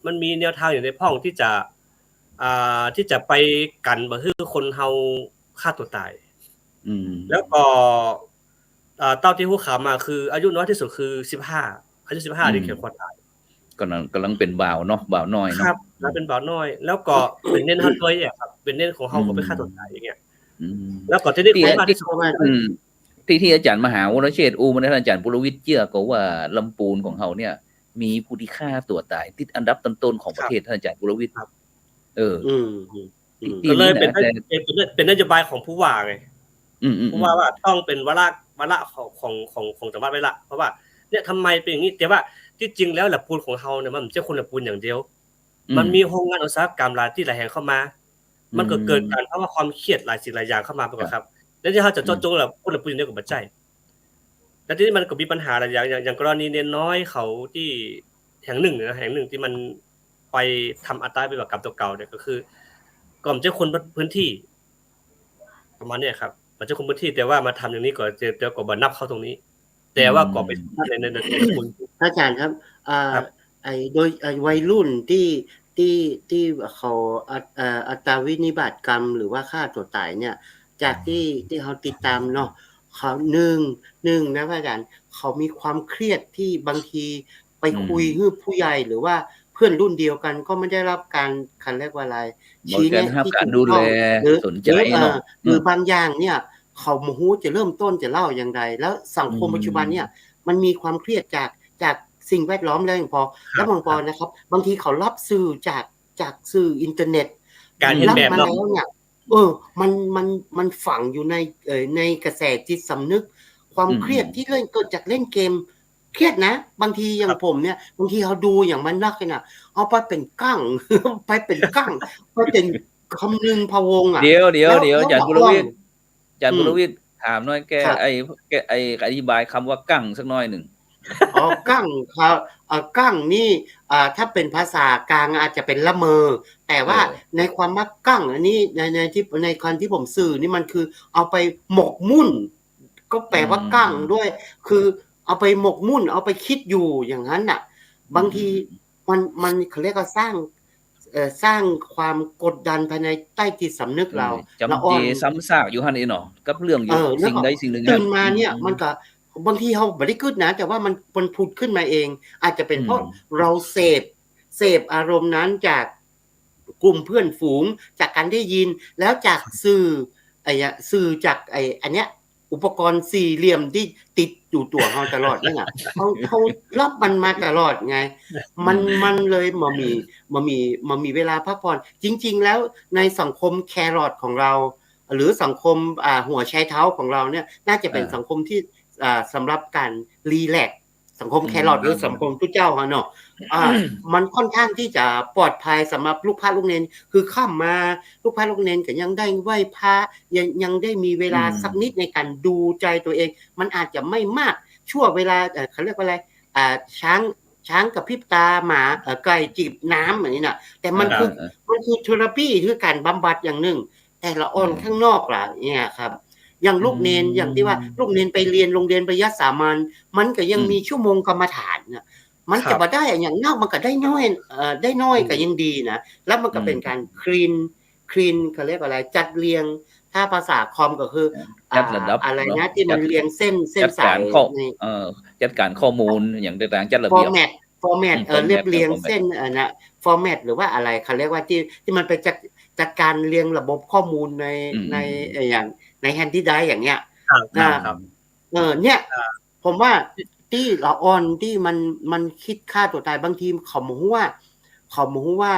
มันมีแนวทางอยู่ในพ้องที่จะไปกันบ่ให้คนเฮาฆ่าตัวตายแล้วก็เต้าที่ฮู้ข่าวมาคืออายุน้อยที่สุดคือ15อายุ15ที่เขียนควรตายกำลังเป็นบ่าวเนาะบ่าวน้อยเนาะครับแล้วเป็นบ่าวน้อยแล้วก็เป็นเน้นเฮาตัวอ่ะครับเป็นเน้นของเฮาก็ไปฆ่าตัวตายอย่างเงี้ยแล้วก็ที่ได้ของมากที่สุดที่อาจารย์มหาวรเชษฐ์มันอาจารย์ปุรวิทย์เจื้อก็ว่าลำปูนของเฮาเนี่ยมีผู้ที่ฆ่าตัวตายติดอันดับต้นๆของประเทศท่านอาจารย์ปุรวิทย์ก็เลยเป็นนโยบายของผู้ว่าไงผู้ว่าต้องเป็นวาระของจังหวัดไว้ละเพราะว่าเนี่ยทำไมเป็นอย่างนี้แต่ว่าที่จริงแล้วแหละปูนของเฮาเนี่ยมันไม่ใช่คนละปูนอย่างเดียวมันมีโรงงานอุตสาหกรรมหลายที่หลายแห่งเข้ามามันก็เกิดการเพราะว่าความเครียดหลายสิ่งหลายอย่างเข้ามาไปครับแล้วที่เฮาจะเจาะจงแล้วคนละปูนเดียวกับบ่ใช่แล้วทีนี้มันก็มีปัญหาหลายอย่างกรณีเนนน้อยเขาที่แห่งหนึ่งที่มันไปทำอัตราปฏิบัติกรรมตัวเก่าเนี่ยก็คือก่อนจะคนพื้นที่ประมาณนี้ครับมันจะคนพื้นที่แต่ว่ามาทำอย่างนี้ก่อนเดี๋ยวก็บ่นับเข้าตรงนี้แต่ว่าก็เป็นในคุณอาจารย์ครับโดยวัยรุ่นที่เขาอัตราวินิบาตกรรมหรือว่าฆ่าตัวตายเนี่ยจากที่เขาติดตามเนาะเขาหนึ่งนะอาจารย์เขามีความเครียดที่บางทีไปคุยกับผู้ใหญ่หรือว่าเพื่อนรุ่นเดียวกันก็ไม่ได้รับการคันเรียกว่าอะไรชี้แนะที่ถูกต้องหรือสนใจเนาะหรือบางอย่างเนี่ยเขาโมโหจะเริ่มต้นจะเล่าอย่างไรแล้วสังคมปัจจุบันเนี่ยมันมีความเครียดจากสิ่งแวดล้อมแล้วอย่างพอแล้วบางปอนะครับบางทีเขารับสื่อจากสื่ออินเทอร์เน็ตการเห็นแบบแล้วเนี่ยมันฝังอยู่ในกระแสจิตสำนึกความเครียดที่เกิดจากเล่นเกมเครียดนะบางทีอย่างผมเนี่ยบางทีเขาดูอย่างมันรักเนี่ยเอาไปเป็นกั้งไปเป็นคำนึงพะวงอ่ะเดี๋ยวอาจารย์ปุรวิทย์ถามหน่อยแกอธิบายคำว่ากั้งสักหน่อยหนึ่งกั้งครับกั้งนี่ถ้าเป็นภาษากลางอาจจะเป็นละเมอแต่ว่าในความว่ากั้งอันนี้ในคำที่ผมสื่อนี่มันคือเอาไปหมกมุ่นก็แปลว่ากั้งด้วยคือเอาไปหมกมุ่นเอาไปคิดอยู่อย่างนั้นน่ะบางทีมันเขาเรียกว่าสร้างความกดดันภายในใต้จิตสำนึกเราจำเจซ้ำซากอยู่หั่นเองเนาะกับเรื่องอยู่สิ่งใดสิ่งหนึ่งตื่นมาเนี่ยมันก็บางทีเฮาบ่ได้คิดนะแต่ว่ามันผุดขึ้นมาเองอาจจะเป็นเพราะเราเสพอารมณ์นั้นจากกลุ่มเพื่อนฝูงจากการได้ยินแล้วจากสื่อจากอันเนี้ยอุปกรณ์สี่เหลี่ยมที่ติดอยู่ตัวเฮาตลอดนี่น่ะเขารับมันมาตลอดไงมันเลยมามีเวลาพักผ่อนจริงๆแล้วในสังคมแครอทของเราหรือสังคมหัวไชเท้าของเราเนี่ยน่าจะเป็นสังคมที่สำหรับการรีแลกซ์สังคมแครอทหรือสังคมผู้เจ้าเนาะมันค่อนข้างที่จะปลอดภัยสำหรับลูกพระลูกเนนคือข้ามมาลูกพระลูกเนนก็ยังได้ไหว้พระยังได้มีเวลาสักนิดในการดูใจตัวเองมันอาจจะไม่มากชั่วเวลาเขาเรียกว่าอะไรช้างกับพริบตาหมาไก่จิบน้ำอย่างนี้น่ะแต่มันคือเทอราปีคือการบำบัดอย่างนึงแต่ละอ่อนข้างนอกล่ะเนี่ยครับอย่างลูกเนนอย่างที่ว่าลูกเนนไปเรียนโรงเรียนประยัดสามัญมันก็ยังมีชั่วโมงกรรมฐานน่ะมันจะบ่ได้อย่างนอกมันก็ได้น้อยก็ยังดีนะแล้วมันก็เป็นการคลีนเขาเรียกว่าอะไรจัดเรียงถ้าภาษาคอมก็คือจัดระดับอะไรนะที่มันเรียงเส้นสายจัดการข้อมูลอย่างต่างๆจัดระเบียบฟอร์แมตเรียงเส้นนะฟอร์แมตหรือว่าอะไรเขาเรียกว่าที่มันไปจัดการเรียงระบบข้อมูลในอย่างในแฮนดี้ไดร์อย่างเงี้ยครับเนี่ยผมว่าที่ละอ่อนที่มันคิดฆ่าตัวตายบางทีเขาโมโหว่า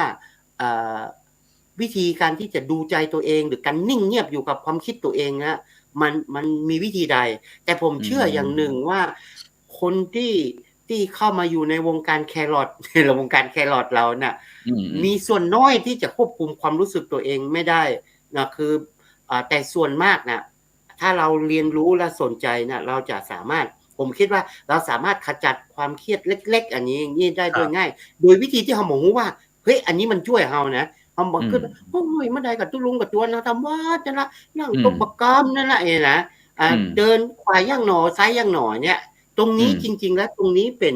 วิธีการที่จะดูใจตัวเองหรือการนิ่งเงียบอยู่กับความคิดตัวเองนะมันมีวิธีใดแต่ผมเชื่ออย่างหนึ่งว่าคนที่เข้ามาอยู่ในวงการแครอทในวงการแครอทเราน่ะมีส่วนน้อยที่จะควบคุมความรู้สึกตัวเองไม่ได้นะคือแต่ส่วนมากนะถ้าเราเรียนรู้และสนใจนะเราจะสามารถผมคิดว่าเราสามารถขจัดความเครียดเล็กๆอันนี้ได้โดยง่ายโดยวิธีที่เฮาหมงว่าเฮ้ยอันนี้มันช่วยเฮานะเฮาบ่คือโอ้ยมันได้กับตุลุงกับตัวนะทำว่าจังละนั่งตบปากกามนั่นแหละนะเดินขวาย่างหนอซ้ายย่างหนอเนี่ยตรงนี้จริงๆแล้วตรงนี้เป็น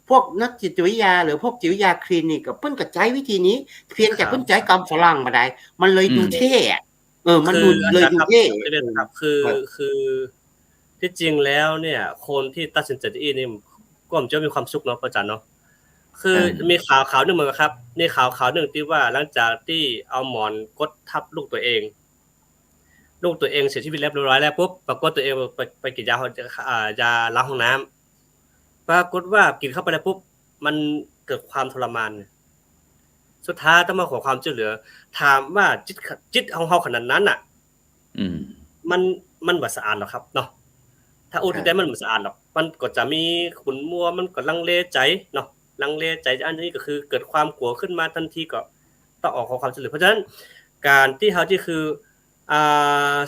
พวกนักจิตวิทยาหรือพวกจิตวิทยาคลินิกกับเพิ่นก็ใช้วิธีนี้เพียงแต่เพิ่นใช้คำฝรั่งมาได้มันเลยดูเท่อะมันดูเลยดูเท่ครับคือที่จริงแล้วเนี่ยคนที่ตัดสินใจนี่ก็ผมจะมีความสุขเนาะอาจารย์เนาะคือมีข่าวนึงเหมือนกันครับนี่ข่าวนึงที่ว่าหลังจากที่เอาหมอนกดทับลูกตัวเองเสียชีวิตเรียบร้อยแล้วปุ๊บปรากฏตัวเองไปกินยาล้างห้องน้ำปรากฏว่ากินเข้าไปแล้วปุ๊บมันเกิดความทรมานสุดท้ายต้องมาขอความช่วยเหลือถามว่าจิตของเฮาขนาดนั้นน่ะมันบ่สะอาดหรอกครับเนาะถ้าอุทิศได้มันบ่สะอาดหรอกมันก็จะมีขุ่นมัวมันก็ลังเลใจเนาะลังเลใจอันนี้ก็คือเกิดความกลัวขึ้นมาทันทีก็ต้องออกขอความช่วยเหลือเพราะฉะนั้นการที่เฮาที่คือ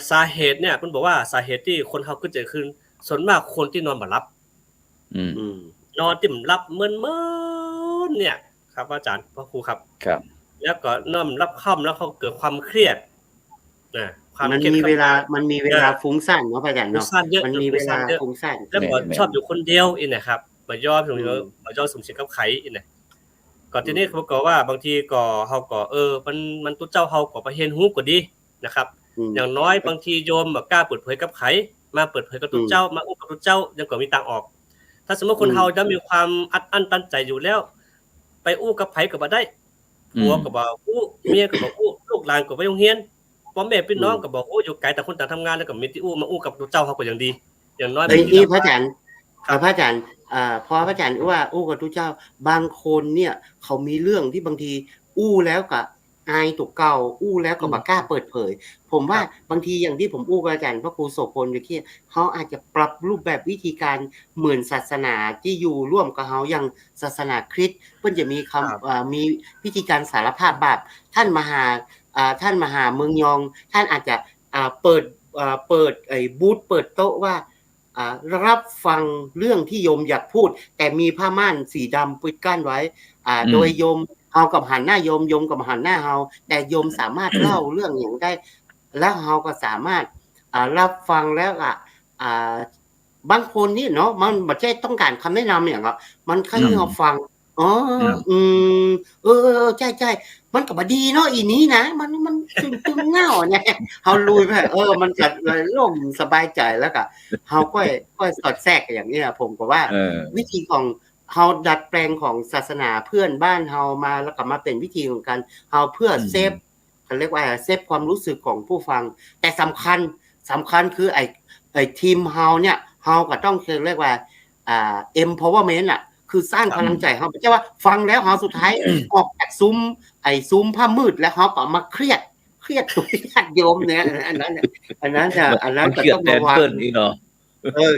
สาเหตุเนี่ยเพิ่นบอกว่าสาเหตุที่คนเฮาขึ้นใจขึ้นส่วนมากคนที่นอนบ่หลับนอนติ่มหลับเมินๆเนี่ยครับอาจารย์พ่อครูครับแล้วก็นอนหลับค่ำแล้วเขาเกิดความเครียดมันมีเวลาฟุ้งซ่านเนาะอาจารย์เนาะมันมีเวลาฟุ้งซ่านแล้วก็ชอบอยู่คนเดียวอีนะครับบ่ยอมสุมสิงกับไผอีน่ะก็ทีนี้เขาก็ว่าบางทีก็เฮาก็มันตุ๊เจ้าเฮาก็บ่เห็นฮู้ก็ดีนะครับอย่างน้อยบางทีโยมบ่กล้าเปิดเผยกับไผมาเปิดเผยกับตุ๊เจ้ามาอู้กับตุ๊เจ้ายังก็มีทางออกถ้าสมมุติคนเฮาจะมีความอัดอั้นตันใจอยู่แล้วไปอู้กับไผก็บ่ได้ผัวก็บ่อู้เมียก็บ่อู้ลูกหลานก็บ่โรงเรียนพ่อแม่พี่น้องก็บอกโอ้อยู่ไกลแต่คนต่างทำงานแล้วก็มีที่อู้มาอู้กับตุ๊เจ้าเฮาก็ยังดีอย่างน้อยนี่พระอาจารย์พระอาจารย์พอพระอาจารย์ว่าอู้กับตุ๊เจ้าบางคนเนี่ยเขามีเรื่องที่บางทีอู้แล้วก็อายตัวเก่าอู้แล้วก็บ่กล้าเปิดเผยผมว่าบางทีอย่างที่ผมอู้กับอาจารย์พระครูโสพลเมื่อกี้เฮาอาจจะปรับรูปแบบวิธีการเหมือนศาสนาที่อยู่ร่วมกับเฮาอย่างศาสนาคริสต์เพิ่นจะมีมีพิธีการสารภาพบาปท่านมหาเมืองยองท่านอาจจะเปิดไอ้บูธเปิดโต๊ะว่ารับฟังเรื่องที่โยมอยากพูดแต่มีผ้าม่านสีดำปิดกั้นไว้โดยโยมเฮากับหันหน้าโยมกับหันหน้าเฮาแต่โยมสามารถเล่าเรื่องอย่างได้แล้วเฮาก็สามารถรับฟังแล้วบางคนนี่เนาะมันบ่ใช่ต้องการคำแนะนำอย่างมันแค่ให้เฮาฟังใช่ๆมันก็บ่ดีเนาะอีนี้นะมันตึงๆเงาเนี่ยเฮาลุยไปมันก็โล่งสบายใจแล้วก็เฮาค่อยสอดแทรกอย่างนี้ผมก็ว่าวิธีของเฮาดัดแปลงของศาสนาเพื่อนบ้านเฮามาแล้วก็มาเป็นวิธีของการเฮาเพื่อเซฟเขาเรียกว่าเซฟความรู้สึกของผู้ฟังแต่สำคัญคือไอ้ทีมเฮาเนี่ยเฮาก็ต้องเรียกว่าempowerment อ่ะคือสร้างพลังใจเฮาไม่ใช่ว่าฟังแล้วเฮาสุดท้ายออกจากซุ้มผ้ามืดแล้วเฮาก็มาเครียดตัวญาติโยมเนี่ยอันนั้นก็ต้องระวังนี่เนาะ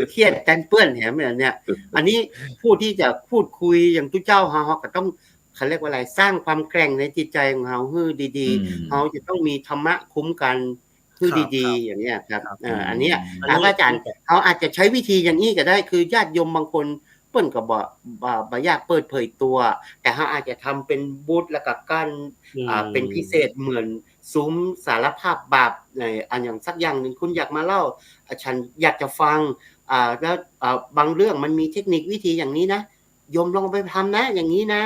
เครียดแตนเปื้อนแหมเนี่ยอันนี้ผู้ที่จะพูดคุยอย่างทุกเจ้าเฮาก็ต้องเขาเรียกว่าอะไรสร้างความแกร่งในจิตใจของเฮาให้ดีๆเฮาจะต้องมีธรรมะคุ้มกันให้ดีๆอย่างเนี้ยครับอันเนี้ยอาจารย์เฮาอาจจะใช้วิธีอย่างนี้ก็ได้คือญาติโยมบางคนเปิ้นก็บ่อยากเปิดเผยตัวแต่เฮาอาจจะทำเป็นบูธแล้วก็กั้นเป็นพิเศษเหมือนซุ้มสารภาพบาปอันอย่างสักอย่างนึงคุณอยากมาเล่าฉันอยากจะฟังแล้วบางเรื่องมันมีเทคนิควิธีอย่างนี้นะโยมลองไปทำนะอย่างนี้นะ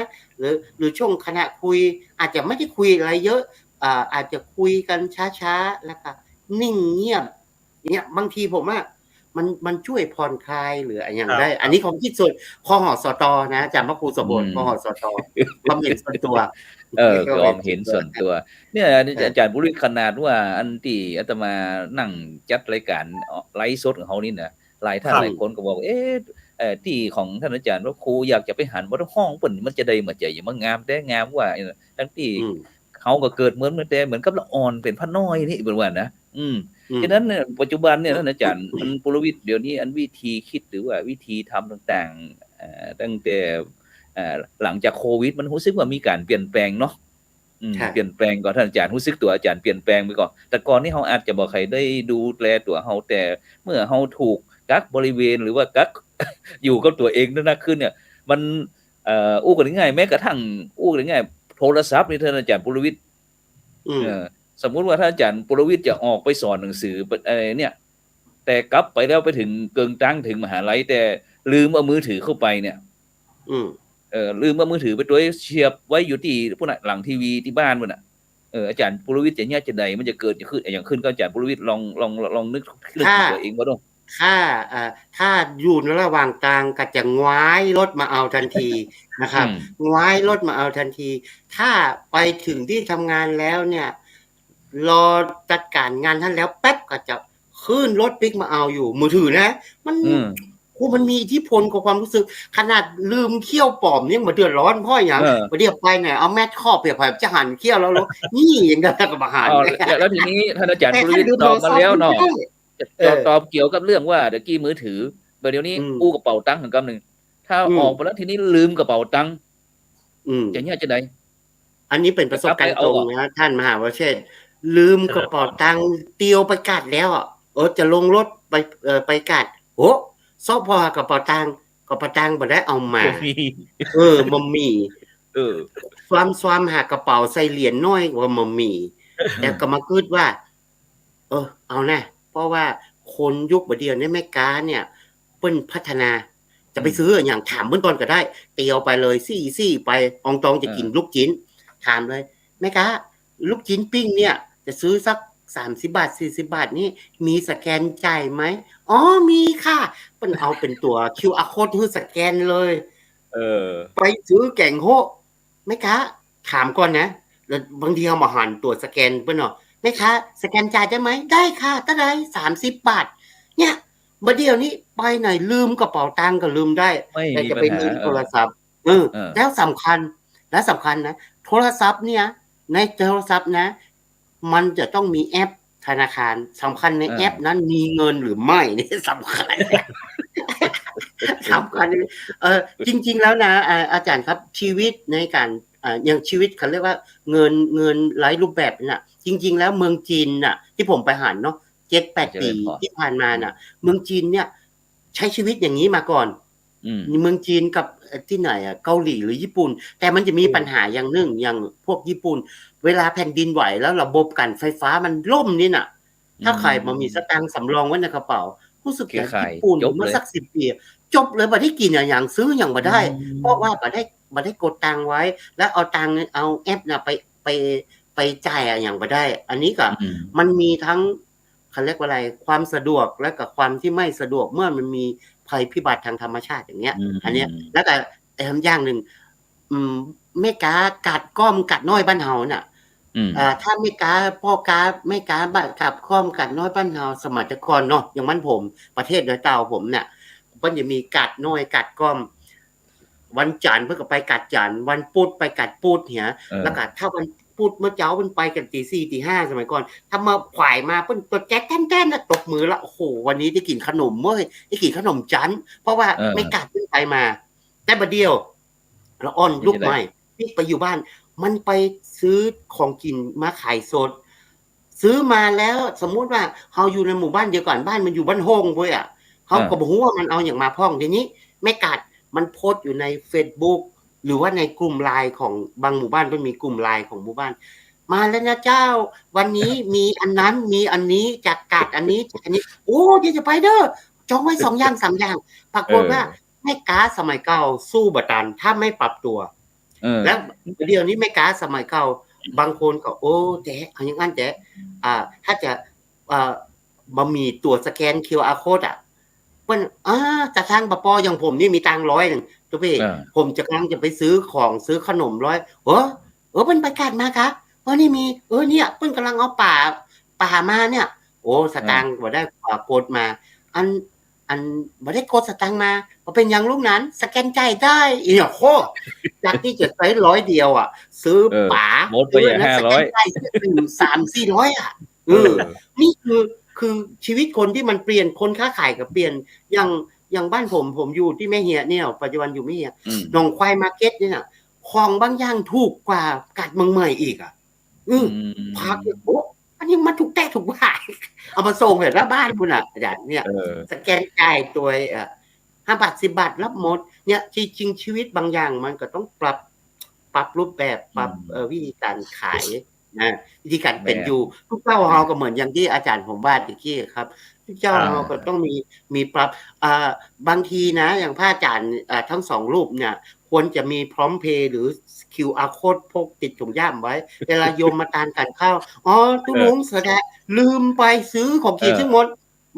หรือช่วงขณะคุยอาจจะไม่ได้คุยอะไรเยอะอาจจะคุยกันช้าๆแล้วก็นิ่งเงียบเนี่ยบางทีผมว่ามันช่วยผ่อนคลายหรืออย่างได้อันนี้ของคิดส่วนคหสตนะอาจารย์พระครูสมบูรณ์คหสตความเห็นส่วนตัวความเห็นส่วนตัวเนี่ยอาจารย์บุริขนาดว่าอันที่อาตมานั่งจัดรายการไลฟ์สดของเขานี่นะหลายท่านหลายคนก็บอกที่ของท่านอาจารย์พระครูอยากจะไปหันว่าห้องเปิ่นมันจะได้เหมือนใจอย่างงามแต่งามว่าทั้งที่เขาก็เกิดเหมือนแต่เหมือนกับละอ่อนเป็นพระน้อยนี่เป็นว่านะฉะนั้นเนี่ยปัจจุบันเนี่ยท่านอาจารย์มันปุรวิทย์เดี๋ยวนี้อันวิธีคิดหรือว่าวิธีทำต่างๆตั้งแต่หลังจากโควิดมันรู้สึกว่ามีการเปลี่ยนแปลงเนาะเปลี่ยนแปลงก่อนท่านอาจารย์รู้สึกตัวอาจารย์เปลี่ยนแปลงไปก่อนแต่ก่อนนี่เฮาอาจจะบ่ใครได้ดูแลตัวเฮาแต่เมื่อเฮาถูกกักบริเวณหรือว่ากัก อยู่กับตัวเองนั่นขึ้นเนี่ยมันอู้กันง่ายแม้กระทั่งอู้กันง่ายโทรศัพท์นี่ท่านอาจารย์ปุรวิทย์สมมุติว่าท่านอาจารย์ปุรวิทย์จะออกไปสอนหนังสืออะไรเนี่ยแต่กลับไปแล้วไปถึงเกิงตั้งถึงมหาลัยแต่ลืมเอามือถือเข้าไปเนี่ย ลืมว่ามือถือไปตัวเสียบไว้อยู่ที่พวกน่ะหลังทีวีที่บ้านพุ่นน่ะอาจารย์ปุรวิทย์จะเนี่ยจะใดมันจะเกิดจะขึ้นอย่างขึ้นก็อาจารย์ปุรวิทย์ลองนึกเรื่องของตัวเองบ่ดงถ้าอยู่ในระหว่างกลางก็จะง้ายรถมาเอาทันทีนะครับง้ายรถมาเอาทันทีถ้าไปถึงที่ทำงานแล้วเนี่ยรอจัดการงานท่านแล้วแป๊บก็จะขึ้นรถปิ๊กมาเอาอยู่มือถือนะมันมีอิทธิพลกับความรู้สึกขนาดลืมเขี้ยวปอมเนี่ยมาเดือดร้อนพ่ออย่างมาเดี๋ยวไปไหนเอาแมทครอบเปียกผ่จะหั่นเขี้ยวแล้วนี่อย่างเงี้ยก็มาหั่นแล้วทีนี้ท่านอาจารย์ปุรวิทย์ตอบมาแล้วเนาะตอบเกี่ยวกับเรื่องว่าเดี๋ยวกี้มือถือเดี๋ยวนี้กู้กระเป๋าตังค์กำหนึ่งถ้าออกไปแล้วทีนี้ลืมกระเป๋าตังค์จะเนี่ยจะใดอันนี้เป็นประสบการณ์ตรงนะท่านมหาวเชษฐ์ลืมกระเป๋าตังค์เตียวไปกัดแล้วจะลงรถไปกัดโอ้ซอพอกระเป๋าตังค์บ่ได้เอามามันมีความหากระเป๋าใส่เหรียญน้อยว่ามันมีแต่ก็มาคิดว่าเอาแน่เพราะว่าคนยุคบัดเดียวในแม่ค้าเนี่ยเปิ้นพัฒนาจะไปซื้ออย่างถามเบื้องต้นก็ได้เตียวไปเลยซี่ไปอองตองจะกินลูกชิ้นถามเลยแม่ค้าลูกชิ้นปิ้งเนี่ยจะซื้อสัก30 บาท40 บาทนี่มีสแกนจ่ายไหมอ๋อมีค่ะเปิ้นเอาเป็นตัว QR code คือสแกนเลยไปซื้อแกงโฮแม่ค้าถามก่อนนะแล้วบางทีเอามาหันตัวสแกนเปิ้นเนาะแม่ค้าสแกนจ่ายได้ไหมได้ค่ะเท่าไหร่30 บาทเนี่ยบัดเดี๋ยวนี้ไปไหนลืมกระเป๋าตังค์ก็ลืมได้แต่จะไปลืมโทรศัพท์แล้วสำคัญนะโทรศัพท์เนี่ยในโทรศัพท์นะมันจะต้องมีแอปธนาคารสำคัญในแอปนั้นมีเงินหรือไม่นี่สำคัญจริงๆแล้วนะอาจารย์ครับชีวิตในการอย่างชีวิตเขาเรียกว่าเงินหลายรูปแบบน่ะจริงๆแล้วเมืองจีนน่ะที่ผมไปหาเนาะ 7-8 ปีที่ผ่านมาน่ะเมืองจีนเนี่ยใช้ชีวิตอย่างนี้มาก่อนเมืองจีนกับที่ไหนเกาหลีหรือญี่ปุ่นแต่มันจะมีปัญหาอย่างนึงอย่างพวกญี่ปุ่นเวลาแผ่นดินไหวแล้วระบบการไฟฟ้ามันล่มนี่น่ะถ้าใครมามีสตางค์สำรองไว้ในกระเป๋ารู้สึกอย่างญี่ปุ่นเมื่อสัก10 ปีจบเลยบ่ได้กินอย่างซื้ออย่างบ่ได้เพราะว่าบ่ได้กดตังค์ไว้แล้วเอาตังค์เอาแอปน่ะไปจ่ายอย่างบ่ได้อันนี้ก็มันมีทั้งเขาเรียกว่าอะไรความสะดวกและกับความที่ไม่สะดวกเมื่อมันมีภัยพิบัติทางธรรมชาติอย่างเงี้ยอันเนี้ยแล้วก็อย่างนึงแม่กากัดก้อมกัดน้อยบ้านเฮาน่ะถ้าแม่กาพ่อกาแม่กาบ้านกับก้อมกัดน้อยบ้านเฮาสมัยก่อนเนาะอย่างมันผมประเทศโดยเต่าผมเนี่ยเพิ่นจะมีกัดน้อยกัดก้อมวันจันทร์เพิ่นก็ไปกัดจันทร์วันพุธไปกัดพุธเหียแล้วก็ถ้าวันพุธเมื่อเช้าเพิ่นไปกันตี 4 ตี 5สมัยก่อนถ้ามาขวายมาเพิ่นตัวแจ๊กแต้นๆน่ะตบมือแล้วโอ้โหวันนี้ได้กินขนมเว้ยได้กินขนมจันทร์เพราะว่าไม่กัดขึ้นไปมาแต่บัดเดียวละอ่อนลูกใหม่ที่ไปอยู่บ้านมันไปซื้อของกินมาขายสดซื้อมาแล้วสมมุติว่าเฮาอยู่ในหมู่บ้านเดียวกันบ้านมันอยู่บ้านโฮงเว้ยเฮาก็บ่ฮู้ว่ามันเอาหยังมาพ้องทีนี้แม่กัดมันโพสต์อยู่ใน Facebook หรือว่าในกลุ่ม LINE ของบางหมู่บ้านมันมีกลุ่ม LINE ของหมู่บ้านมาแล้วนะเจ้าวันนี้มีอันนั้นมีอันนี้จากกัดอันนี้โอ้เดี๋ยวจะไปเด้อจองไว้2อย่าง3อย่างปรากฏว่าแม่ค้าสมัยเก่าสู้บ่ทันถ้าไม่ปรับตัวแล้วเดี๋ยวนี้แม่ค้าสมัยเก่าบางคนก็โอ้แจ๊เอาอย่างงั้นแจ๊ถ้าจะบ่มีตัวสแกน QR code เปิ้นจะทางปปอย่างผมนี่มีตังค์100นึงตัวพี่ผมจะกำลังจะไปซื้อของซื้อขนม100เพิ่นประกาศมาครับนี่มีเนี่ยเพิ่นกำลังเอาป่ามาเนี่ยโอ้สตางค์บ่ได้กดมาอันบ่ได้กดสตางค์มาบ่เป็นหยังลูกนั้นสแกนจ่ายได้อีหยังโคจากที่จะใช้100เดียวซื้อป๋าหมดไป500 300-400นี่คือชีวิตคนที่มันเปลี่ยนคนค้าขายก็เปลี่ยนอย่างบ้านผมอยู่ที่แม่เหียเนี่ยปัจจุบันอยู่แม่เหียหนองควายมาร์เก็ตนี่น่ะของบางอย่างถูกกว่ากัดเมืองใหม่อีกผักโอ้อันนี้มันถูกแตะถูกบาทเอามาส่งให้บ้านพุ่นอาจารย์เนี่ยสแกนจ่ายตัว5 บาท10 บาทรับหมดเนี่ยจริงชีวิตบางอย่างมันก็ต้องปรับรูปแบบปรับวิธีการขายนะวิธีการเป็นอยู่ทุกเจ้าเฮาก็เหมือนอย่างที่อาจารย์ผมว่าตะกี้ครับทุกเจ้าเฮาก็ต้องมีปรับบางทีนะอย่างพระอาจารย์ทั้ง2รูปเนี่ยค ควรจะมีพร้อมเพย์หรือ QR code พกติดถุงย่ามไว้ เวลาโยมมาทานกันข้าวอ๋อตุลุงแสดงลืมไปซื้อของกินทั้งหมด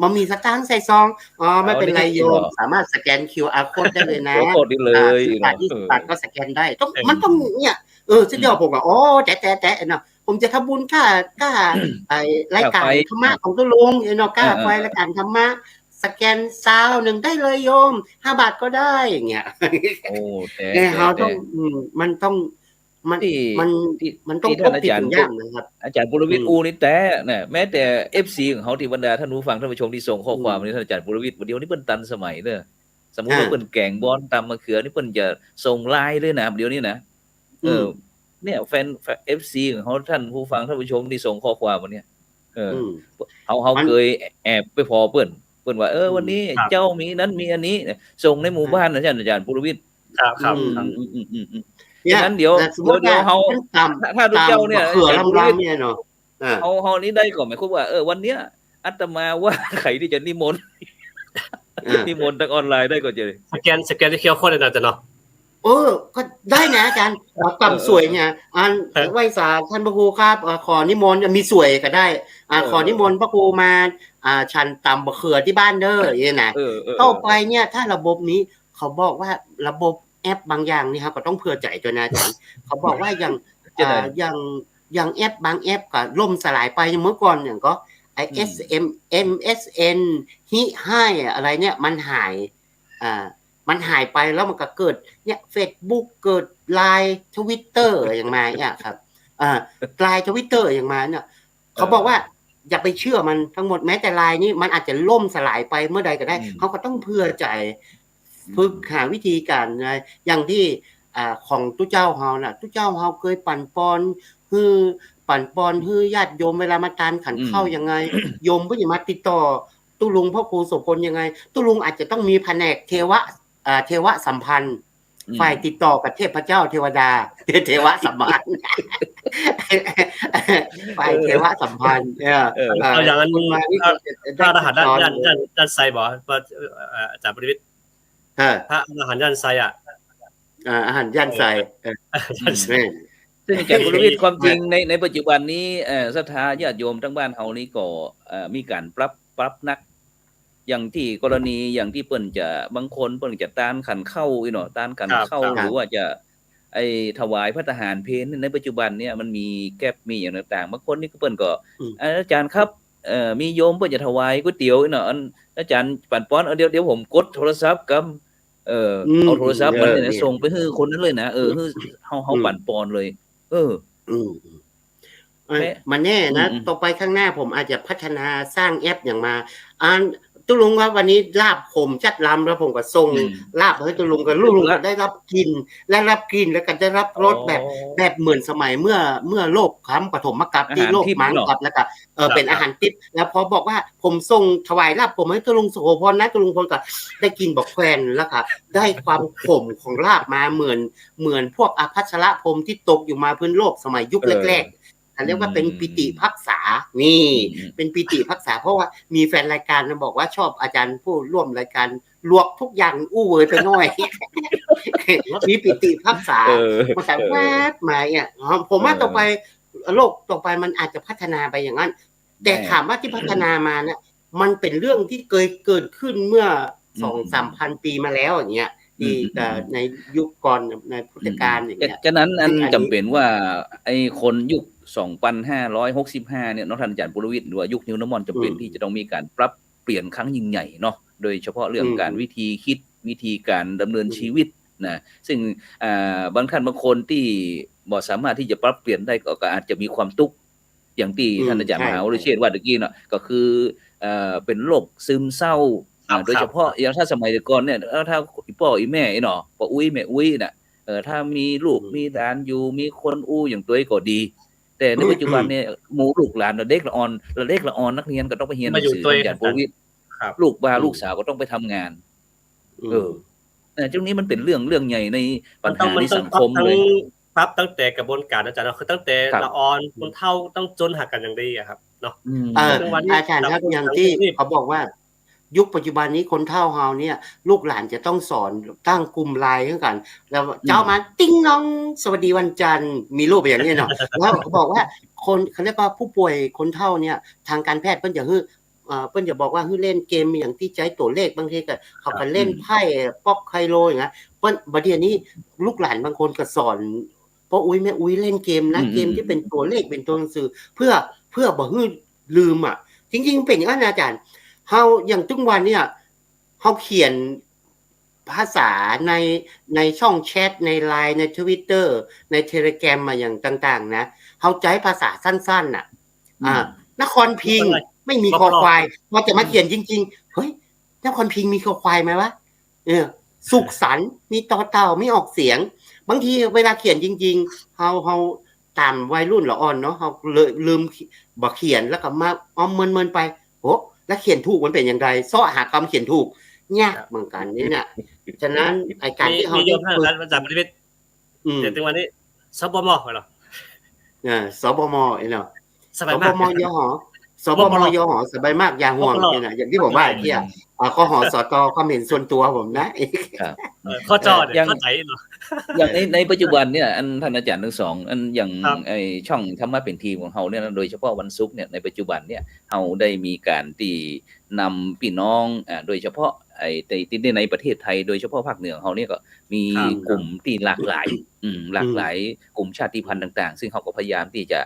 มันมีสตางค์ใส่ซองอ๋อไม่เป็นไรโยมสามารถสแกน QR code ได้เลยนะ โคตรดีเลย 10 บาท 20 บาทก็สแกนได้ต้องมันต้องเนี่ยสุดยอดผมก็อ๋อแจ๊ะเนาะผมจะทำบุญค่าไอ้รายการธรรมะของตุลุงเนาะค่าไฟรายการธรรมะสแกนซาว1ได้เลยโยม5 บาทก็ได้อย่างเงี้ยโอ้แต่เราต้องมันต้องมันต้องพกติดถุงย่ามนะครับอาจารย์บุรวิทย์อูนี่แต่เนี่ยแม้แต่ FC ของเขาที่บรรดาท่านผู้ฟังท่านผู้ชมที่ส่งข้อความนี้ท่านอาจารย์บุรวิทย์เดี๋ยวนี้เพิ่นตันสมัยเด้อสมมุติว่าเพิ่นแกงบอนตำมะเขือนี่เพิ่นจะส่งไลน์ด้วยนะเดี๋ยวนี้นะเนี่ยแฟน FC ของเขาท่านผู้ฟังท่านผู้ชมที่ส่งข้อความมาเนี่ยเขาเคยแอบไปพอเพิ่นว่าวันนี้เจ้ามีนั้นมีอันนี้ส่งในหมู่บ้านนะอาจารย์บุรวิทย์ครับงั้นเดี๋ยวเฮาถ้าทุกเจ้าเนี่ยเขือลำๆเนี่ยเนาะเฮานี้ได้ก่อนหมายความว่าวันเนี้ยอาตมาว่าใครที่จะนิมนต์ทางออนไลน์ได้ก่อนจะสแกนที่เคียวโคตรเลยนะจ๊ะเนาะก็ได้นะอาจารย์ความสวยเนี่ยไหว้สาท่านพระครูครับขอนิมนต์มีสวยก็ได้ขอนิมนต์พระครูมาฉันตำบะเขือที่บ้านเด้ออย่างนี้นะต่อไปเนี่ยถ้าระบบนี้เขาบอกว่าระบบแอปบางอย่างนี่ครับก็ต้องเผื่อใจตัวนะอาจารย์เขาบอกว่าอย่างแอปบางแอปก็ล่มสลายไปเมื่อก่อนอย่างก็ไอ้ MSN ฮิให้อะไรเนี่ยมันหายไปแล้วมันก็เกิดเนี่ย Facebook เกิด LINE Twitter อย่างมาเนี่ยครับLINE Twitter อย่างมาเนี่ยเขาบอกว่าอย่าไปเชื่อมันทั้งหมดแม้แต่ LINE นี่มันอาจจะล่มสลายไปเมื่อใดก็ได้เขาก็ต้องเผื่อใจฝึกหาวิธีการอย่างที่ของตู้เจ้าเฮาน่ะตู้เจ้าเฮาเคยปั่นปอนฮือญาติโยมเวลามาทานขันข้าวยังไงโยมก็อย่ามาติดต่อตุลุงพ่อครูโสพลยังไงตุลุงอาจจะต้องมีแผนกเทวสัมพันธ์ฝ่ายติดต่อกับเทพเจ้าเทวดาเทวสัมพันธ์ฝ่ายเทวสัมพันธ์อย่างนั้นพระอรหันต์ด้านไซบ่อาจารย์ปริวิทย์พระอรหันต์ด้านไซอาหารย่านไซซึ่งอาจารย์บุรวิทย์ความจริงในปัจจุบันนี้ศรัทธาญาติโยมทั้งบ้านเฮานี้ก็มีการปรับนักอย่างที่กรณีอย่างที่เปิ้นจะบางคนเปิ้นจะต้านขันเข้าเนาะต้านขันเข้าหรือว่าจะถวายพระทหารเพลในปัจจุบันเนี่ยมันมีแก๊ปมีอย่างต่างๆบางคนนี่ก็เปิ้นก็อาจารย์ครับมีโยมเปิ้นจะถวายก๋วยเตี๋ยวเนาะอาจารย์ปั่นป้อนเดี๋ยวผมกดโทรศัพท์กับเอาโทรศัพท์มันเนี่ยส่งไปให้คนนั้นเลยนะเฮาปั่นป้อนเลยมันแน่นะต่อไปข้างหน้าผมอาจจะพัฒนาสร้างแอปอย่างมาตุลุงว่าวันนี้ลาบผมจัดลำแล้วผมก็ส่งลาบให้ตุลุงกับลุงก็ได้รับกินแล้วก็ได้รับรสแบบเหมือนสมัยเมื่อโลกค้ำปฐมกัปที่โลกมังกรแล้วก็เป็นอาหารทิพย์แล้วพอบอกว่าผมส่งถวายลาบผมให้ตุลุงโสพลนะตุลุงพลก็ได้กินบอกแควนแล้วก็ได้ความขมของลาบมาเหมือนพวกอภัสรพรมที่ตกอยู่มาพื้นโลกสมัยยุคแรกเรียกว่าเป็นปิติภักษานี่เป็นปิติภักษาเพราะว่ามีแฟนรายการบอกว่าชอบอาจารย์ผู้ร่วมรายการลวกทุกอย่างอู้เวยไปหน่อยมีปิติภักษาภาษาแวบมาเนี่ยผมว่าต่อไปโลกต่อไปมันอาจจะพัฒนาไปอย่างนั้นแต่ถามว่าที่พัฒนามาเนี่ยมันเป็นเรื่องที่เคยเกิดขึ้นเมื่อ 2-3,000 ปีมาแล้วอย่างเงี้ยที่ในยุคก่อนในพุทธกาลอย่างเงี้ยฉะนั้นอันจำเป็นว่าไอ้คนยุค2565เนี่ยเนาะท่านอาจารย์ปุรวิทย์หรือว่ายุคนิวน้ำมนต์จำเป็นที่จะต้องมีการปรับเปลี่ยนครั้งยิ่งใหญ่เนาะโดยเฉพาะเรื่องการวิธีคิดวิธีการดำเนินชีวิตนะซึ่งบางท่านบางคนที่บ่สามารถที่จะปรับเปลี่ยนได้ก็อาจจะมีความทุกข์อย่างที่ท่านอาจารย์มหาวรเชษฐ์ว่าตะกี้เนาะก็คือเป็นโรคซึมเศร้าโดยเฉพาะอย่างถ้าสมัยก่อนเนี่ยถ้าพ่ออีแม่เนาะพ่ออุ้ยแม่อุ้ยน่ะถ้ามีลูกมีหลานอยู่มีคนอู้อย่างตัวก็ดีแต่ในปัจจุบันเนี่ยหมู่ลูกหลานเด็กละอ่อนนักเรียนก็ต้องไปเรียนหนังสืออย่างโควิดลูกสาวก็ต้องไปทำงานช่วงนี้มันเป็นเรื่องใหญ่ในปัญหาในสังคมเลยครับตั้งแต่กระบวนการอาจารย์คือตั้งแต่ละอ่อนคนเฒ่าต้องจนหักกันอย่างดีครับเนาะอาจารย์ครับอย่างที่เขาบอกว่า ยุคปัจจุบันนี้คนเฒ่าเฮาเนี่ยลูกหลานจะต้องสอนตั้งกลุ่ม LINE ให้กันแล้วเจ้ามาติ๊งน้องสวัสดีวันจันทร์มีรูปอย่างนี้เนาะแล้วเขาบอกว่าคนเขาเรียกว่าผู้ป่วยคนเฒ่าเนี่ยทางการแพทย์เพิ่นจะฮื้อเพิ่นจะบอกว่าฮื้อเล่นเกมอย่างที่ใช้ตัวเลขบางทีก็เขาก็เล่นไพ่ป๊อกไคโลอย่างเงี้ยเพิ่นบัดเดี๋ยวนี้ลูกหลานบางคนก็สอนพ่ออุ้ยแม่อุ้ยเล่นเกมนะเกมที่เป็นตัวเลขเป็นตัวหนังสือเพื่อบ่ฮื้อลืมอ่ะจริงๆเป็นอย่างนั้นนะอาจารย์เฮาอย่างทุกวันเนี่ยเฮาเขียนภาษาในช่องแชทใน LINE ใน Twitter ใน Telegram มาอย่างต่างๆนะเฮาใช้ภาษาสั้นๆน่ะนครพิงค์ไม่มีคอควายพอจะมาเขียนจริงๆเฮ้ยนครพิงค์มีคอควายไหมวะสุขสันต์มีต่อเต่าไม่ออกเสียงบางทีเวลาเขียนจริงๆเฮาตามวัยรุ่นละอ่อนเนาะเฮาเลยลืมบ่เขียนแล้วก็มาเมินๆไปโหแล้วเขียนถูกมันเป็นอย่างไรซ้อหาคำเขียนถูกยากเหมือนกันนี่เนี่ยฉะนั้นไอ้การที่เฮาได้ฝึกอาจารย์ปริวิตรเดี๋ยวถึงวันนี้สบมเหรอสบมเนาะสบมยหสบมยหสบายมากอย่าห่วงนี่นะอย่างที่ผมว่าเที่ยข้อหสตความเห็นส่วนตัวผมนะครับข้อจอเนี่ยเข้าใจเนาะอย่างในปัจจุบันเนี่ยอันท่านอาจารย์ทั้งสองอันอย่างไอ้ช่องธรรมะเป็นทีมของเฮาเนี่ยโดยเฉพาะวันศุกร์เนี่ยในปัจจุบันเนี่ยเฮาได้มีการที่นำพี่น้องโดยเฉพาะไอ้ในประเทศไทยโดยเฉพาะภาคเหนือของเฮาเนี่ยก็มีกลุ่มที่หลากหลายหลากหลายกลุ่มชาติพันธุ์ต่างๆซึ่งเขาก็พยายามที่จะ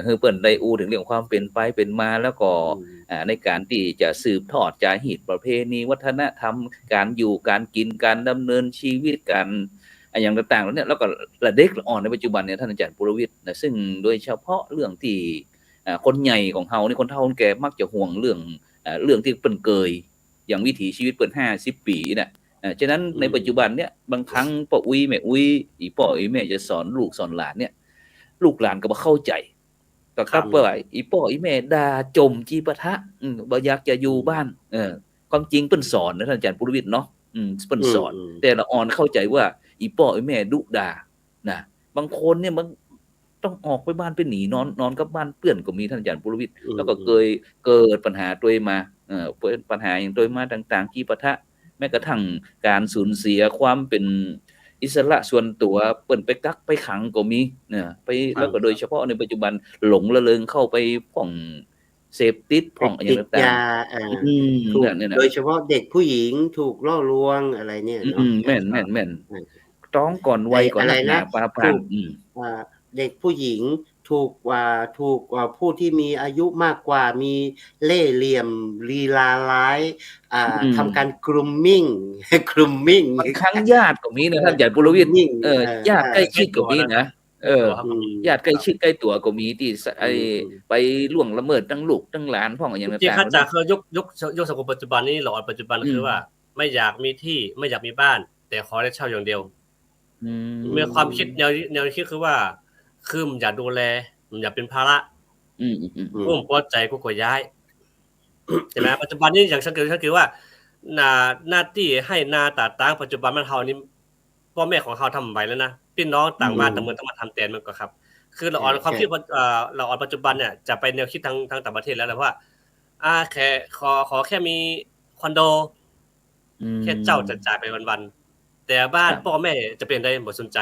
ให้เปิ้นได้อู้ถึงเรื่องความเป็นไปเป็นมาแล้วก็ในการที่จะสืบทอดจารีตประเพณีวัฒนธรรมการอยู่การกินการดำเนินชีวิตการอย่างต่างๆแล้วเนี่ยแล้วก็ระเด็กอ่อนในปัจจุบันเนี่ยท่านอาจารย์ปุรวิทย์นะซึ่งโดยเฉพาะเรื่องที่คนใหญ่ของเฮานี่คนเฒ่าคนแก่มักจะห่วงเรื่องที่เปิ้นเกยอย่างวิถีชีวิตเปิ้น50 ปีน่ะฉะนั้นในปัจจุบันเนี่ยบางครั้งพ่ออุ้ยแม่อุ้ยอีพ่ออีแม่จะสอนลูกสอนหลานเนี่ยลูกหลานก็บ่เข้าใจก็กลับว่าอีพ่ออีแม่ด่าจมจีปะทะบ่อยากจะอยู่บ้านความจริงเปิ้นสอนนะท่านอาจารย์ปุรวิทย์เนาะเปิ้นสอนแต่ละอ่อนเข้าใจว่าอีพ่ออีแม่ดุด่านะบางคนเนี่ยมันต้องออกไปบ้านไปหนีนอนกับบ้านเพื่อนก็มีท่านอาจารย์ปุรวิทย์แล้วก็เกิดปัญหาตัวมาปัญหาอย่างตัวมาต่างๆจีปะทะแม้กระทั่งการสูญเสียความเป็นอิสระส่วนตัวเปิ้นไปกักไปขังก็มีไปแล้วก็โดยเฉพาะในปัจจุบันหลงระเริงเข้าไปพ่องเสพติดพ่องอย่างต่างๆถูกโดยเฉพาะเด็กผู้หญิงถูกล่อลวงอะไรเนี่ยเนาะแม่นต้องก่อนวัยก่อนอะไรนะปาปานเด็กผู้หญิงถูกผู้ที่มีอายุมากกว่ามีเล่ห์เหลี่ยมลีลาร้ายทำการ grooming บางครั้งญาติก็มีนะท่านอาจารย์ปุรวิทย์ญาติใกล้ชิดก็มีนะญาติใกล้ชิดใกล้ตัวก็มีที่ไปล่วงละเมิดทั้งลูกทั้งหลานพ่องอย่างต่างๆที่ข้าจะคือยกสังคมปัจจุบันนี้หลอดปัจจุบันคือว่าไม่อยากมีที่ไม่อยากมีบ้านแต่ขอได้เช่าอย่างเดียวมีความคิดแนวคิดคือว่าคือมันอยากดูแลมันอยากเป็นภาระผมพอใจกูก็ย้ายใช่ไหมปัจจุบันนี้อย่างฉันคือว่าหน้าที่ให้นาตาต่างปัจจุบันมันเฮานี่พ่อแม่ของเฮาทำไว้แล้วนะพี่น้องต่างบ้านต่างเมืองต้องมาทำแทนมันก็ครับคือเราอ่อนความคิดเราอ่อนปัจจุบันเนี่ยจะไปแนวคิดทางต่างประเทศแล้วแหละว่าแค่ขอแค่มีคอนโดแค่เจ้าจะจ่ายไปวันๆแต่บ้านพ่อแม่จะเป็นได้บ่สนใจ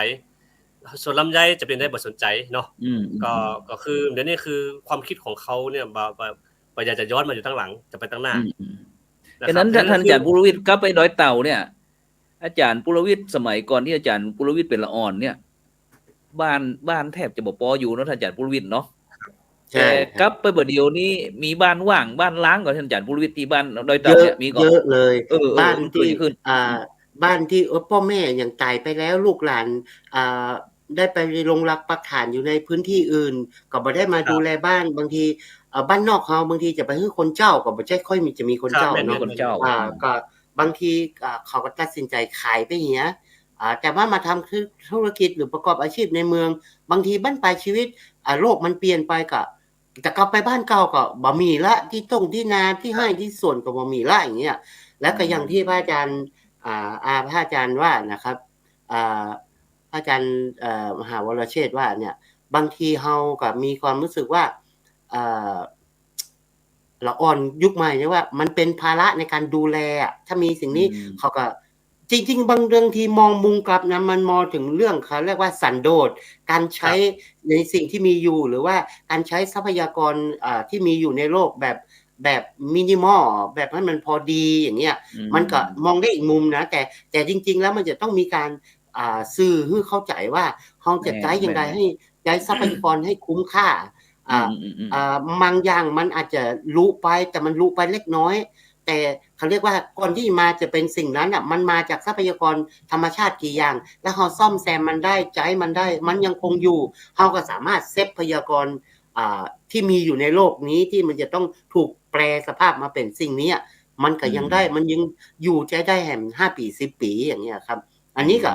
ส่วนลำไยจะเป็นได้บ่สนใจเนาะก็คือเดี๋ยวนี้คือความคิดของเขาเนี่ยบ่อยากจะย้อนมาอยู่ตั้งหลังจะไปตั้งหน้าฉะนั้นท่านอาจารย์ปุรวิทย์กลับไปดอยเต่าเนี่ยอาจารย์ปุรวิทย์สมัยก่อนที่อาจารย์ปุรวิทย์เป็นละอ่อนเนี่ยบ้านแทบจะบ่พออยู่เนาะท่านอาจารย์ปุรวิทย์เนาะแต่กลับไปบ่เดียวนี้มีบ้านว่างบ้านล้างก่อนท่านอาจารย์ปุรวิทย์ที่บ้านดอยเต่าเนี่ยมีก็เยอะเลยบ้านที่บ้านที่พ่อแม่อย่างตายไปแล้วลูกหลานได้ไปลงรักปักฐานอยู่ในพื้นที่อื่นก็บ่ได้มาดูแลบ้านบางทีบ้านนอกเฮาบางทีจะไปฮื้อคนเจ้าก็บ่ใช่ค่อยมีจะมีคนเจ้าเนาะก็บางทีเขาก็ตัดสินใจขายไปเหี้ยแต่ว่ามาทำธุรกิจหรือประกอบอาชีพในเมืองบางทีบั้นปลายชีวิตโลกมันเปลี่ยนไปก็จะกลับไปบ้านเก่าก็บ่มีละที่ตรงที่นาที่ให้ที่สวนก็บ่มีละอย่างเงี้ยแล้วก็อย่างที่พระอาจารย์พระอาจารย์ว่านะครับพระอาจารย์มหาวรเชษฐ์ว่าเนี่ยบางทีเฮาก็มีความรู้สึกว่า ละอ่อนยุคใหม่เนี่ยว่ามันเป็นภาระในการดูแลถ้ามีสิ่งนี้เขาก็จริงๆบางเรื่องที่มองมุมกลับนะมันมองถึงเรื่องเขาเรียกว่าสันโดษการใช้ในสิ่งที่มีอยู่หรือว่าการใช้ทรัพยากรที่มีอยู่ในโลกแบบมินิมอลแบบให้มันพอดีอย่างเงี้ยมันก็มองได้อีกมุมนะแต่จริงๆแล้วมันจะต้องมีการสื่อให้เข้าใจว่าเราจะใช้อย่างไรให้ใช้ทรัพยากรให้คุ้มค่าบางอย่างมันอาจจะรู้ไปแต่มันรู้ไปเล็กน้อยแต่เขาเรียกว่าก่อนที่มาจะเป็นสิ่งนั้นมันมาจากทรัพยากรธรรมชาติกี่อย่างแล้วเราซ่อมแซมมันได้ใช้มันได้มันยังคงอยู่เราก็สามารถเซฟทรัพยากรที่มีอยู่ในโลกนี้ที่มันจะต้องถูกแปลสภาพมาเป็นสิ่งนี้มันก็ยังได้มันยังอยู่ใช้ได้แห่ง5 ปี10 ปีอย่างเงี้ยครับอันนี้ก็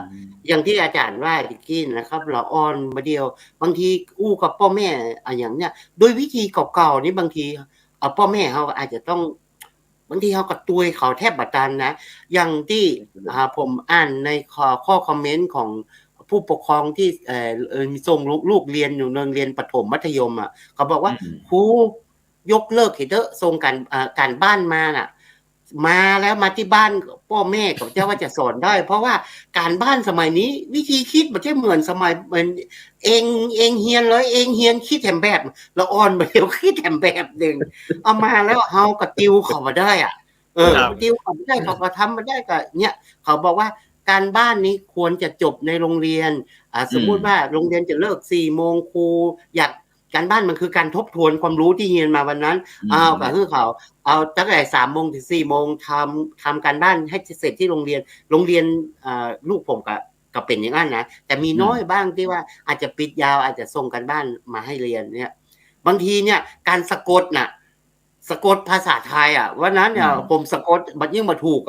อย่างที่อาจารย์ว่าตะกี้นะครับละอ่อนมาเดียวบางทีอู้กับพ่อแม่อย่างเนี้ยโดยวิธีเก่าๆนี่บางทีพ่อแม่เขาอาจจะต้องบางทีเขากระตุยเขาแทบบัดตันนะอย่างที่ผมอ่านในข้อคอมเมนต์ของผู้ปกครองที่ส่งลูกเรียนอยู่โรงเรียนประถมมัธยมเขาบอกว่าครูยกเลิกเถอะส่งการบ้านมามาแล้วมาที่บ้านพ่อแม่กับเจ้าว่าจะสอนได้เพราะว่าการบ้านสมัยนี้วิธีคิดมันไม่เหมือนสมัยเหมือนเองเฮียนเลยเองเฮียนคิดแถมแบบละอ่อนไปเดียวคิดแถมแบบหนึ่งเอามาแล้วเฮาก็ติวเข้ามาได้ติวเข้ามาได้เขาก็ทำมาได้ก็เนี่ยเขาบอกว่าการบ้านนี้ควรจะจบในโรงเรียนสมมุติว่าโรงเรียนจะเลิก 4:00 นครูอยากการบ้านมันคือการทบทวนความรู้ที่เรียนมาวันนั้นก็คือเขาเอาตั้งแต่ 3:00 นถึง 4:00 นทำการบ้านให้เสร็จที่โรงเรียนลูกผมก็เป็นอย่างนั้นนะแต่มีน้อยบ้างที่ว่าอาจจะปิดยาวอาจจะส่งการบ้านมาให้เรียนเนี่ยบางทีเนี่ยการสะกดภาษาไทยวันนั้นเนี่ยผมสะกดมันยิ่งมาถูก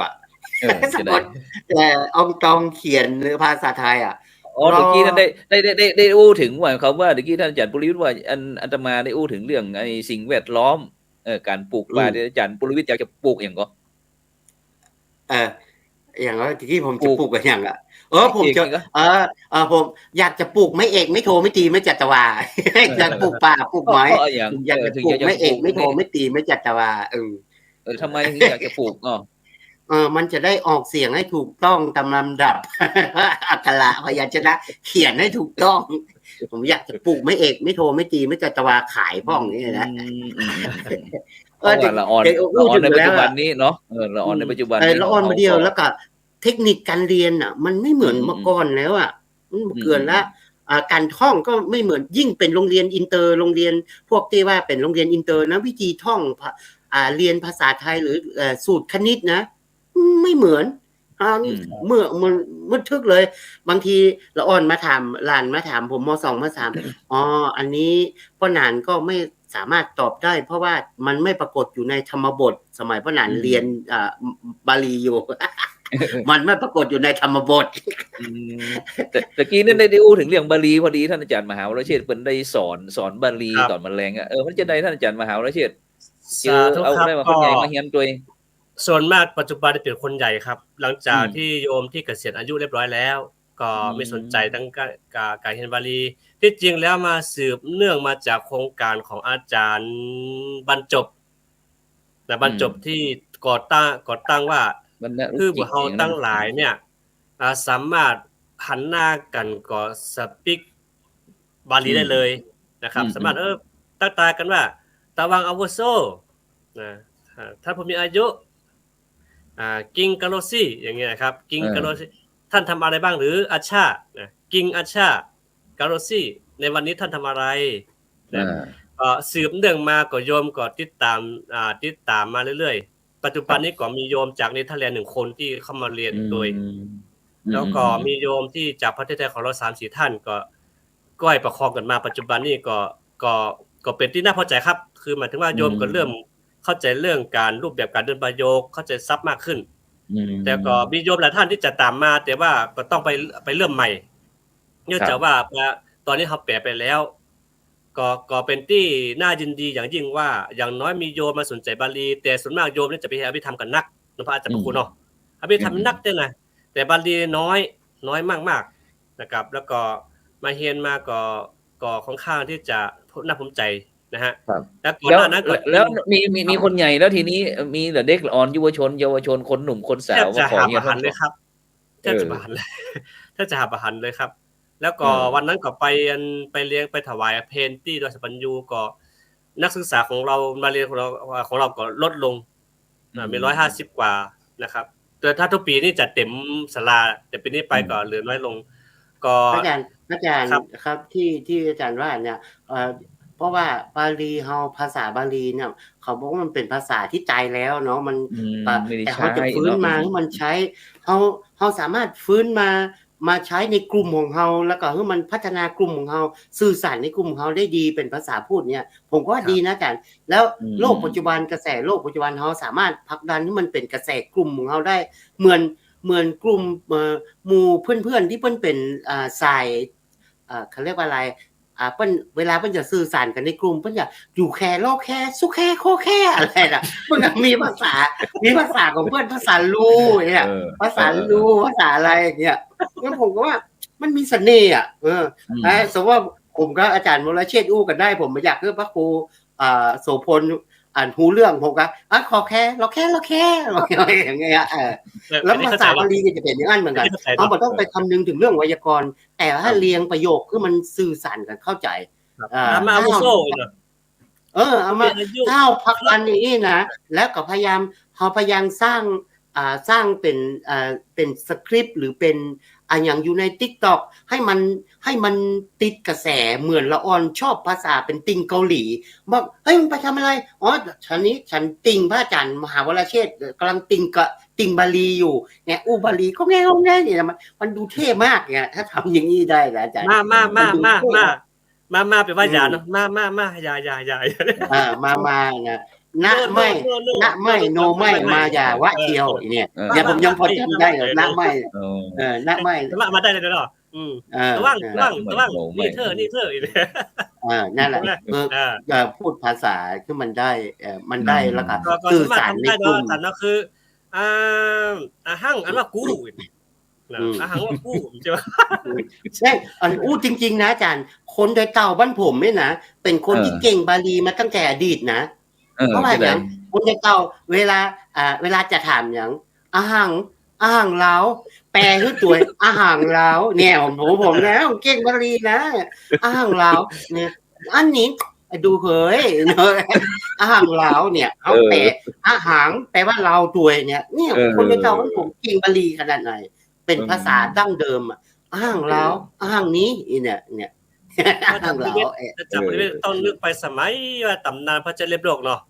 สะกดแต่เอาตองเขียนหรือภาษาไทยเมื่อกี้ท่านได้อู้ถึงว่าเขาว่าเมื่อกี้ท่านอาจารย์ปุริวิทย์ว่าอาตมาได้อู้ถึงเรื่องไอ้สิ่งแวดล้อมการปลูกป่าอาจารย์ปุริวิทย์อยากจะปลูกอย่างก็อย่างว่าที่ผมจะปลูกกันอย่างผมจะผมอยากจะปลูกไม่เอกไม่โทไม่ตีไม่จัตวาอยากปลูกป่าปลูกไม้อยากจะปลูกไม่เอกไม่โทไม่ตีไม่จัตวาทำไมถึงอยากจะปลูกมันจะได้ออกเสียงให้ถูกต้องตามลำดับอักขระพยัญชนะเขียนให้ถูกต้องผมอยากจะปลูกไม่เอกไม่โทไม่ตีไม่จัตวาขายพ่องนี่นะละอ่อนในปัจจุบันนี้เนาะละอ่อนในปัจจุบันนี้ละอ่อนมาเดียวแล้วก็เทคนิคการเรียนมันไม่เหมือนเมื่อก่อนแล้วมันเกินละการท่องก็ไม่เหมือนยิ่งเป็นโรงเรียนอินเตอร์โรงเรียนพวกที่ว่าเป็นโรงเรียนอินเตอร์นะวิธีท่องเรียนภาษาไทยหรือสูตรคณิตนะไม่เหมือนเมื่อทึกเลยบางทีละอ่อนมาถามหลานมาถามผมม.2 ม.3อันนี้พ่อหนานก็ไม่สามารถตอบได้เพราะว่ามันไม่ปรากฏอยู่ในธรรมบทสมัยพ่อหนานเรียนบาลีอยู่ มันไม่ปรากฏอยู่ในธรรมบทแต่กี้นั่นได้อู้ถึงเรื่องบาลีพอดีท่านอาจารย์มหาวรเชษฐ์เพิ่นได้สอนบาลีตอนมันแรงมันจะได้ท่านอาจารย์มหาวรเชษฐ์เอาได้มาคนใหญ่มาเรียนตัวเองส่วนมากปัจจุบันได้เป็นคนใหญ่ครับหลังจากที่โยมที่เกษียณอายุเรียบร้อยแล้วก็ไม่สนใจทั้งการเรียนบาลีที่จริงแล้วมาสืบเนื่องมาจากโครงการของอาจารย์บรรจบที่ก่อตั้งว่าคือพวกเฮาตั้งหลายเนี่ยสามารถหันหน้ากันก็สปีกบาลีได้เลยนะครับสามารถตั้งตากันว่าตะวังอาวุโสนะถ้าผมมีอายุกิงกะโลซี่อย่างเงี้ยครับกิงกะโลซี่ท่านทำอะไรบ้างหรืออาชากิงอาชากะโลซี่ในวันนี้ท่านทำอะไรนะสืบเนื่องมาก็โยมก็ติดตามมาเรื่อยๆปัจจุบันนี้ก็มีโยมจากเนเธอร์แลนด์1คนที่เข้ามาเรียนโดยแล้วก็มีโยมที่จากประเทศไทยของเรา 3-4 ท่านก็ก้อยประคองกันมาปัจจุบันนี้ก็เป็นที่น่าพอใจครับคือหมายถึงว่าโยมก็เริ่มเข้าใจเรื่องการรูปแบบการเดินประโยคเข้าใจซับมากขึ้นแต่ก็มีโยมหลายท่านที่จะตามมาแต่ว่าก็ต้องไปเริ่มใหม่เนื่องจากว่าตอนนี้เขาแปลไปแล้วก็เป็นที่น่ายินดีอย่างยิ่งว่าอย่างน้อยมีโยมมาสนใจบาลีแต่ส่วนมากโยมนี่จะไปอภิธรรมกันนักพระอาจารย์พระคุณเนาะอภิธรรมนักได้นะแต่บาลีน้อยมากๆนะครับแล้วก็มาเรียนมาก็ค่อนข้างที่จะน่าภูมิใจ นะฮะ ครับ แล้วก่อน แล้ ห ว น้านั้นก็ แล้วมีคนใหญ่แล้วทีนี้มีแต่เด็กอ่อนเยาวชนคนหนุ่มคน แท สาว บ มา จะ ขอ หา เฮีย บ่ น หัน นำ เล บ่ ยครับแทบจะบ่หันเลย แทบจะหาบ่หันเลยครับ แล้วก็วันนั้นก็ไปเลี้ยงไปถวายเพลที่ดอยสะปันยูก็นักศึกษาของเรามาเรียนของเราก็ลดลงมี150กว่านะครับแต่ถ้าทุกปีนี่จะเต็มศาลาแต่ปีนี้ไปก็เหลือน้อยลงก็ อาจารย์ ครับ ครับที่อาจารย์ว่าเนี่ยเพราะว่าบาลีเฮาภาษาบาลีเนี่ยเขาบอกว่ามันเป็นภาษาที่ตายแล้วเนาะมัน ไม่ได้ แต่ ใช้ เขาจะฟื้นมา เนาะ ให้มันใช้เฮาสามารถฟื้นมาใช้ในกลุ่มของเฮาแล้วก็ให้มันพัฒนากลุ่มของเฮาสื่อสารในกลุ่มของเฮาได้ดีเป็นภาษาพูดเนี่ยผมก็ว่าดีนะอาจารย์แล้วโลกปัจจุบันกระแสโลกปัจจุบันเฮาสามารถผลักดันให้มันเป็นกระแสกลุ่มของเฮาได้เหมือนกลุ่มหมู่เพื่อนๆที่เพิ่นเป็นสายเขาเรียกว่าอะไรเปิ้นเวลาเปิ้นจะสื่อสารกันในกลุ่มเปิ้นจะอยู่แค่โลแค่สุแค่โคแค่อะไรน่ะเปิ้นก็มีภาษาของเปิ้นภาษาลูเนี่ยภาษาลูภาษาอะไรอย่างเงี้ยงั้นผมก็ว่ามันมีเสน่ห์อ่ะสมมุติว่าผมกับอาจารย์วรเชษฐ์อู้กันได้ผมอยากให้พระครูโสพลอ่านหูเรื่องผมก็ขอแค่เราแค่อย่างเงี้ยแล้วภาษาบาลีจะเป็นอย่างนั้นเหมือนกันเขาบ่ต้องไปคำนึงถึงเรื่องไวยากรณ์แต่ถ้าเรียงประโยคคือมันสื่อสารกันเข้าใจมาอาวุโสเนาะ เอามาถ้าพักอันนี้นะแล้วก็พยายามสร้างเป็นสคริปต์หรือเป็นอย่างอยู่ใน TikTok ให้มันติดกระแสเหมือนละออนชอบภาษาเป็นติงเกาหลีบอกเฮ้ยมึงไปทำอะไรฉันติงพระอาจารย์มหาวรเชษฐ์กำลังติงบาลีอยู่เนี่ยอู้บาลีก็แง่เนี่ยมันดูเท่มากเนี่ยถ้าทำอย่างนี้ได้นะอาจารย์มาเป็นว่าอย่าเนาะมาอย่ามานะนะไม่โนไม่มาอย่าวะเดียวเนี่ยผมยังพอจำได้เลยนะไม่นะไม่มาได้เลยเนาะระวังนี่เธอนั่นแหละพูดภาษาที่มันได้แล้วก็สื่อสารในกลุ่มก็คือหั่งอันว่ากูหั่งว่ากูใช่ป่ะใช่อู้จริงๆนะอาจารย์คนโดยเก่าบ้านผมเนี่ยนะเป็นคนที่เก่งบาลีมาตั้งแต่อดีตนะเพราะว่าอย่างคนโดยเก่าเวลาจะถามอย่างหั่งแล้วแปลคือตัวหั่งแล้วเนี่ยผมแล้วเก่งบาลีนะหั่งแล้วเนี่ยอันนี้ดูเผยหั่งแล้วเนี่ยเขาแปลหั่งแปลว่าเราตัวเนี่ยคนโดยเก่าบ้านผมเก่งบาลีขนาดไหนเป็นภาษาดั้งเดิมหั่งแล้วหั่งนี้เนี่ยหั่งแล้วจำได้ต้องนึกไปสมัยว่าตำนานพระเจ้าเล็บโลกเนาะ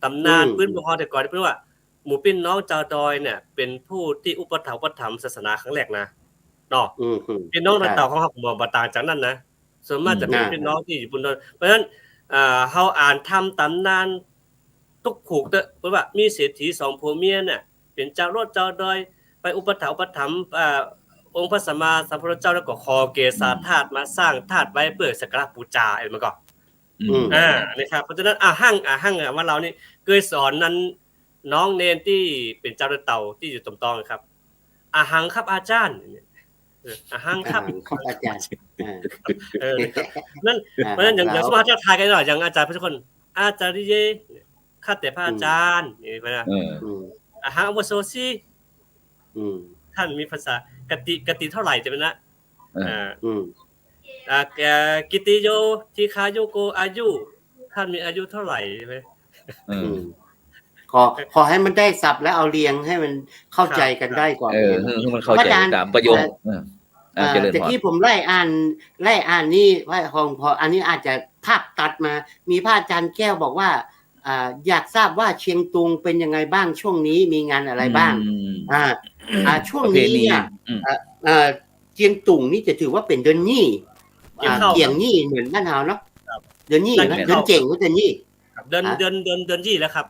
ตำนานพื้นเมืองแต่ก่อนที่ว่าหมู่พี่น้องชาวดอยเนี่ยเป็นผู้ที่อุปถัมภ์ศาสนาครั้งแรกนะเนาะพี่น้องในเต่าของเขาบ่ต่างจากนั้นนะส่วนมากจะเป็นพี่น้องที่อยู่บนดอยเพราะฉะนั้นเฮาอ่านทำตำนานทุกขู่เด้อเพราะว่ามีเศรษฐี2ผัวเมียเนี่ยเป็นเจ้ารถเจ้าดอยไปอุปถัมภ์องค์พระสัมมาสัมพุทธเจ้าแล้วก็คอเกศาธาตุมาสร้างธาตุไว้เพื่อสักการะบูชามันก็นี่ครับเพราะฉะนั้นหั่งว่าเรานี่เคยสอนนั้นน้องเนนที่เป็นเจ้าเต่าที่อยู่ตรงตองครับหั่งครับอาจารย์หั่งครับอาจารย์นั่นเพราะฉะนั้นอย่างสมมติจะทายกันหน่อยอย่างอาจารย์ทุกคนอาจารย์เยข้าแต่พระอาจารย์นี่ไปนะหั่งอวโสซีท่านมีภาษากติเท่าไหร่จะเป็นนะกิติโยทีคาโยโกอายุท่านมีอายุเท่าไหร่ใช่ไหมขอให้มันได้ศัพท์แล้วเอาเรียงให้มันเข้าใจกันได้ก่อนให้มันเข้าใจตามประโยคแต่ที่ผมไล่อ่านนี่ว่าของพออันนี้อาจจะภาพตัดมามีพระอาจารย์แก้วบอกว่าอยากทราบว่าเชียงตุงเป็นยังไงบ้างช่วงนี้มีงานอะไรบ้างช่วงนี้เนี่ยเชียงตุงนี่จะถือว่าเป็นเดือนยี่เกี่ยงยี่เหมือนบ้านเฮาเนาะเดือนยี่นะเดือนเจ๋งก็เดือนยี่เดือนยี่แล้วครับ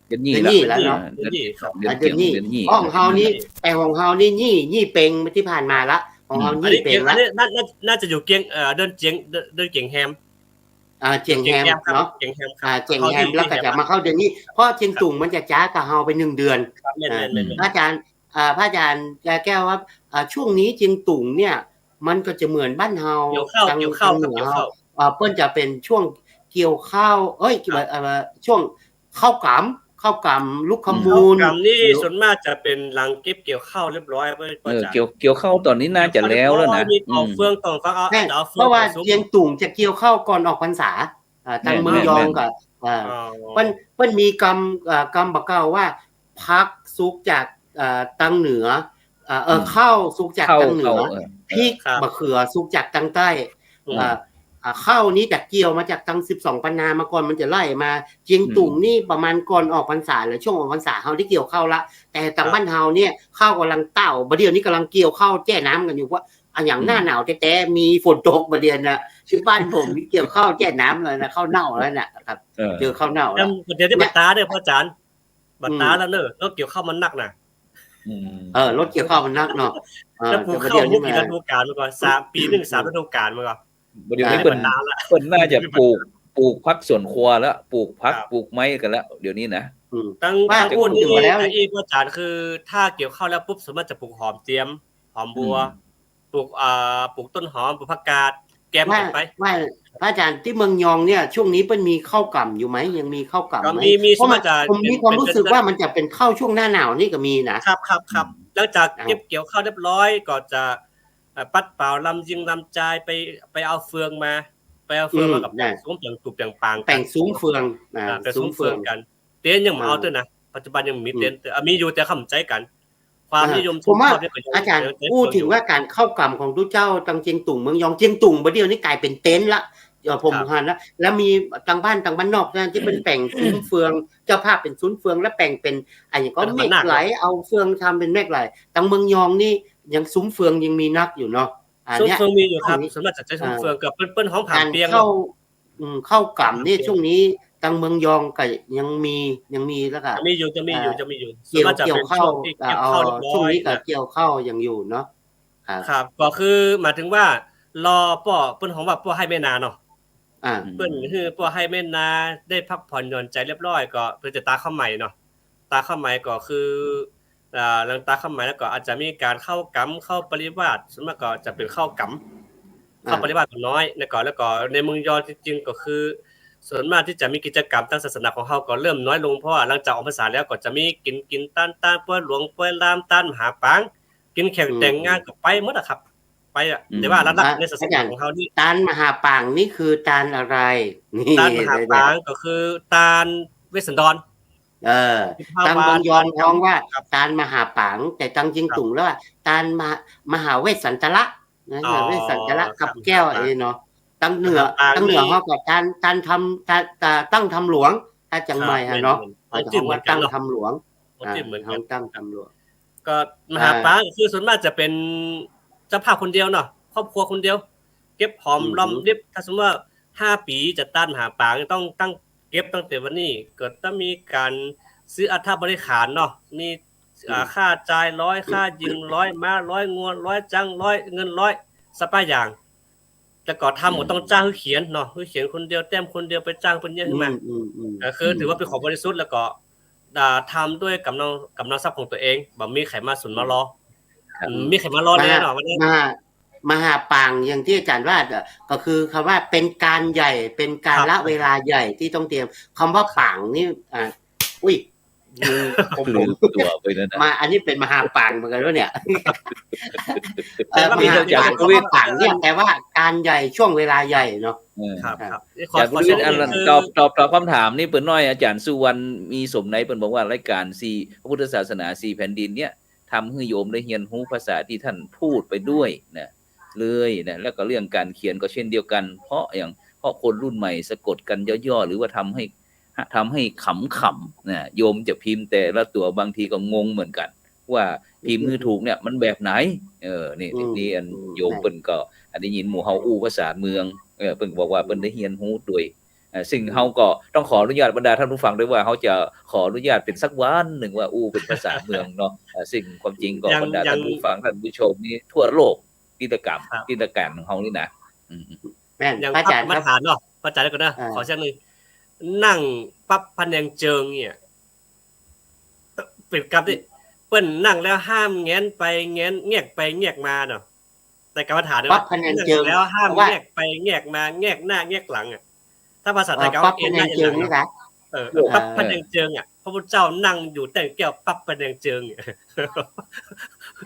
เดือนยี่แล้วเนาะเดือนยี่ของเฮานี่แต่ของเฮานี่ยี่เป่งที่ผ่านมาละของเฮายี่เป่งละน่าจะอยู่เกียงเดือนเจียงแฮมเจียงแฮมเนาะเจียงแฮมแล้วก็จะมาเข้าเดือนนี้เพราะเชียงตุงมันจะจ้ากับเฮาไป1เดือนพระอาจารย์แก้วว่าช่วงนี้เชียงตุงเนี่ยมันก็จะเหมือนบ้านเฮาเกี่ยวข้าวเปิ้นจะเป็นช่วง เกี่ยวข้าวช่วงข้าวกำลูกขมูล กำนี่ส่วนมากจะเป็นหลังเก็บเกี่ยวข้าวเรียบร้อยเพื่อประจักษ์ เกี่ยวเข้าตอนนี้น่าจะแล้วนะ มีต่อเฟืองต่อฟังเอา เพราะว่าเจียงตุ่งจะเกี่ยวข้าวก่อนออกพรรษาทางเมืองยองกับเปิ้นมีกำบักเก้าว่าพักซุกจากตังเหนือข้าวซุกจากตังเหนือพริกมะเขือซุกจากตังใต้ข้าวนี้จากเกี่ยวมาจากตัง12 ปันนามาก่อนมันจะไล่มาเจียงตุ่งนี่ประมาณก่อนออกพรรษาหรือช่วงออกพรรษาเฮาที่เกี่ยวข้าวละแต่ตังบ้านเฮาเนี่ยข้าวกำลังเต้าบัดเดี๋ยวนี้กำลังเกี่ยวข้าวแจ้น้ำกันอยู่ว่าอย่างหน้าหนาวแต่มีฝนตกบัดเดี๋ยวนะที่บ้านผมเกี่ยวข้าวแจ้น้ำเลยนะข้าวเน่าแล้วนะครับเจอข้าวเน่าแล้วเดี๋ยวที่บัตตาเนี่ยพ่ออาจารย์บัตตาแล้วเนอะรถเกี่ยวข้าวมันหนักนะรถเกี่ยวข้าวมันหนักเนาะแล้วปลูกข้าวกี่ฤดูกาลมาก่อน3 ปี1 3ฤดูกาลมาก่อนเดี๋ยวนี้เพิ่นน่าจะปลูกพักสวนครัวแล้วปลูกพักปลูกไม้กันแล้วเดี๋ยวนี้นะตั้งพูดนี่แล้วอีกพ่ออาจารย์คือถ้าเกี่ยวข้าวแล้วปุ๊บสมมติจะปลูกหอมเจียมหอมบัวปลูกต้นหอมปลูกผักกาดแกมไปไม่พระอาจารย์ที่เมืองยองเนี่ยช่วงนี้เป็นมีข้าวกล่ำอยู่ไหมยังมีข้าวกล่ำไหมเพราะผมมีความรู้สึกว่ามันจะเป็นข้าวช่วงหน้าหนาวนี่ก็มีนะครับหลังจากเก็บเกี่ยวข้าวเรียบร้อยก็จะปัดเปล่าลำยิงลำจายไปเอาเฟืองมากับซุ้มเปียงตุบเปียงปางแต่งซุ้มเฟืองแต่ซุ้มเฟืองกันเต้นยังมาเอาด้วยนะปัจจุบันยังมีเต้นมีอยู่แต่เข้าใจกันความนิยมผมว่าอาจารย์พูดถึงว่าการเข้ากรรมของทุกเจ้าตังเจียงตุ่งเมืองยองเจียงตุ่งบัดเดียวนี้กลายเป็นเต็นท์ละผมหันแล้วมีต่างบ้านนอกนั่นที่เป็นแป่งซุ้มเฟืองเจ้าภาพเป็นซุ้มเฟืองและแป่งเป็นอย่างก็เมฆไหลเอาเฟืองทำเป็นเมฆไหลตังเมืองยองนี่ยังซุ้มเฟืองยังมีนักอยู่เนาะซุ้มเฟืองมีอยู่ครับสำหรับจัดใช้ซุ้มเฟืองกับเปิ้ลห้องผ่านเปียงเข้ากรรมนี่ช่วงนี้ตังเมืองยองก็ยังมีแล้วก็จะมีอยู่เกี่ยวข้าวช่วงนี้ก็เกี่ยวข้าวยังอยู่เนาะครับก็คือหมายถึงว่ารอป้อเปิ้นของว่าป้อให้แม่นาเนาะเปิ้นคือป้อให้แม่นาได้พักผ่อนหย่อนใจเรียบร้อยก็เพิ่นจะตาข้าวใหม่เนาะตาข้าวใหม่ก็คือหลังตาข้าวใหม่แล้วก็อาจจะมีการเข้ากรรมเข้าปริวาสส่วนมากก็จะเป็นเข้ากรรมเข้าปริวาสน้อยแล้วก็ในเมืองยอจริงๆก็คือส่วนมากที่จะมีกิจกรรมทางศาสนาของเฮาก็เริ่มน้อยลงเพราะว่าหลังจากออกพรรษาแล้วก็จะมีกินต้านป่วยหลวงป่วยลามต้านมหาปางกินแขกแต่งงานก็ไปหมดอ่ะครับไปอ่ะแต่ว่าระดับในศาสนาของเฮานี่ต้านมหาปางนี่คือต้านอะไรนี่ต้านมหาปางก็คือต้านเวสสันดรตังเมืองยอนท้องว่าต้านมหาปางแต่ตังจิงตุ่งแล้วว่าต้านมหาเวสสันตละนะเวสสันตละกับแก้วอะไรเนาะตั้งเหนือเฮาก็การทำตั้งทำหลวงถ้าจังใหม่เนาะว่าตั้งทำหลวงเหมือนกันตั้งทำหลวงก็มหาปางคือส่วนมากจะเป็นเจ้าภาพคนเดียวเนาะครอบครัวคนเดียวเก็บหอมรอมริบถ้าสมมติว่า5 ปีจะตั้งมหาปางต้องตั้งเก็บตั้งแต่วันนี้ก็ต้องมีการซื้ออัฐบริขารเนาะมีค่าจ่าย100ค่ายิง100ม้า100งัว100จัง100เงิน100สปาอย่างแต่ก่อนทำก็ต้องจ้างเขียนเนาะเขียนคนเดียวแต้มคนเดียวไปจ้างเพิ่นเยอะขึ้นมาคือถือว่าเป็นของบริสุทธิ์แล้วก็ทำด้วยกำลังทรัพย์ของตัวเองบ่มีใครมาสุนมารอมีใครมารอแน่เนาะวันนี้มหาปางอย่างที่อาจารย์ว่าก็คือคำว่าเป็นการใหญ่เป็นการละเวลาใหญ่ที่ต้องเตรียมคำว่าปางนี่อุ้ยผมตัวไปนั่นนะมาอันนี้เป็นมหาปางเหมือนกันแล้วเนี่ยมหาปางเนี่ยแปลว่าการใหญ่ช่วงเวลาใหญ่เนาะครับจากบริษัทอันตอบคำถามนี่เปิ้นน้อยอาจารย์สุวรรณมีสมในเปิ้นบอกว่ารายการ4พระพุทธศาสนา4แผ่นดินเนี่ยทำให้โยมได้เรียนรู้ภาษาที่ท่านพูดไปด้วยนะเลยนะแล้วก็เรื่องการเขียนก็เช่นเดียวกันเพราะคนรุ่นใหม่สะกดกันย่อๆหรือว่าทำให้ขำๆนะโยมจะพิมพ์แต่ละตัวบางทีก็งงเหมือนกันว่าพิมพ์ถูกเนี่ยมันแบบไหนนี่อันโยมเปิ้นก็ได้ยินหมู่เฮาอู้ภาษาเมืองเปิ้นบอกว่าเปิ้นได้เรียนรู้ด้วยซึ่งเฮาก็ต้องขออนุญาตบรรดาท่านผู้ฟังด้วยว่าเฮาจะขออนุญาตเป็นสักวันหนึ่งว่าอู้เป็นภาษาเมืองเนาะซึ่งความจริงก็บรรดาท่านผู้ฟังท่านผู้ชมนี่ทั่วโลกกิจกรรมของเฮานี่นะแม่นพระอาจารย์มาตรฐานเนาะพระอาจารย์ก็นะขอเช่นนึงนั่งปั๊บพันแนงเจิงเนี่ยเป็นกับที่เปิ้นนั่งแล้วห้ามแง้นไปแง้นแงกไปแงกมาเนาะแต่กรรมฐานเนี่ยปั๊บพันแนงเจิงแล้วห้ามแงกไปแงกมาแงกหน้าแงกหลังอ่ะ ถ้าภาษาไทยก็ ปั๊บพะแนงเจิงนี่นะ ปั๊บพะแนงเจิงอ่ะพระพุทธเจ้านั่งอยู่แต่งแก้วปั๊บพะแนงเจิงเนี่ย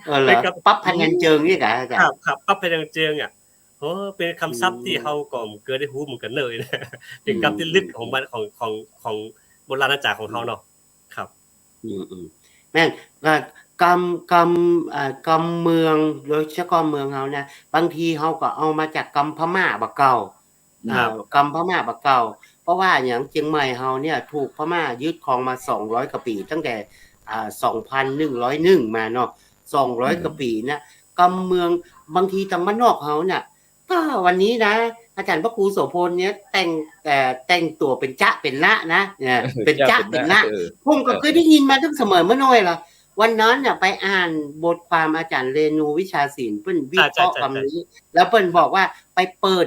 เหรอปั๊บพะแนงเจิงนี่นะอาจารย์ ครับปั๊บพะแนงเจิงอ่ะโอ้เป็นคำศัพท์ที่เฮาก็เกิดได้ฮู้เหมือนกันเลยนะเป็นคำที่ลึกของมันของโบราณจาของเฮาเนาะครับ แม่นกำเมืองโดยเฉพาะเมืองเฮานะบางทีเฮาก็เอามาจากกำพม่าบักเก่ากำพม่าบักเก่าเพราะว่าอย่างเชียงใหม่เฮาเนี่ยถูกพม่ายึดครองมา200กว่าปีตั้งแต่2101มาเนาะ200กว่าปีนะกำเมืองบางทีทางบ้านนอกเฮาเนี่ยก็วันนี้นะอาจารย์พระครูโสพลเนี่ยแต่งตัวเป็นจ๊ะเป็นละนะเนี่ยเป็นจ๊ะเป็นละผมก็เคยได้ยินมาตั้งเสมอเมื่อน้อยล่ะวันนั้นน่ะไปอ่านบทความอาจารย์เรนูวิชาศิลป์เพิ่นวิเคราะห์คำนี้แล้วเพิ่นบอกว่าไปเปิด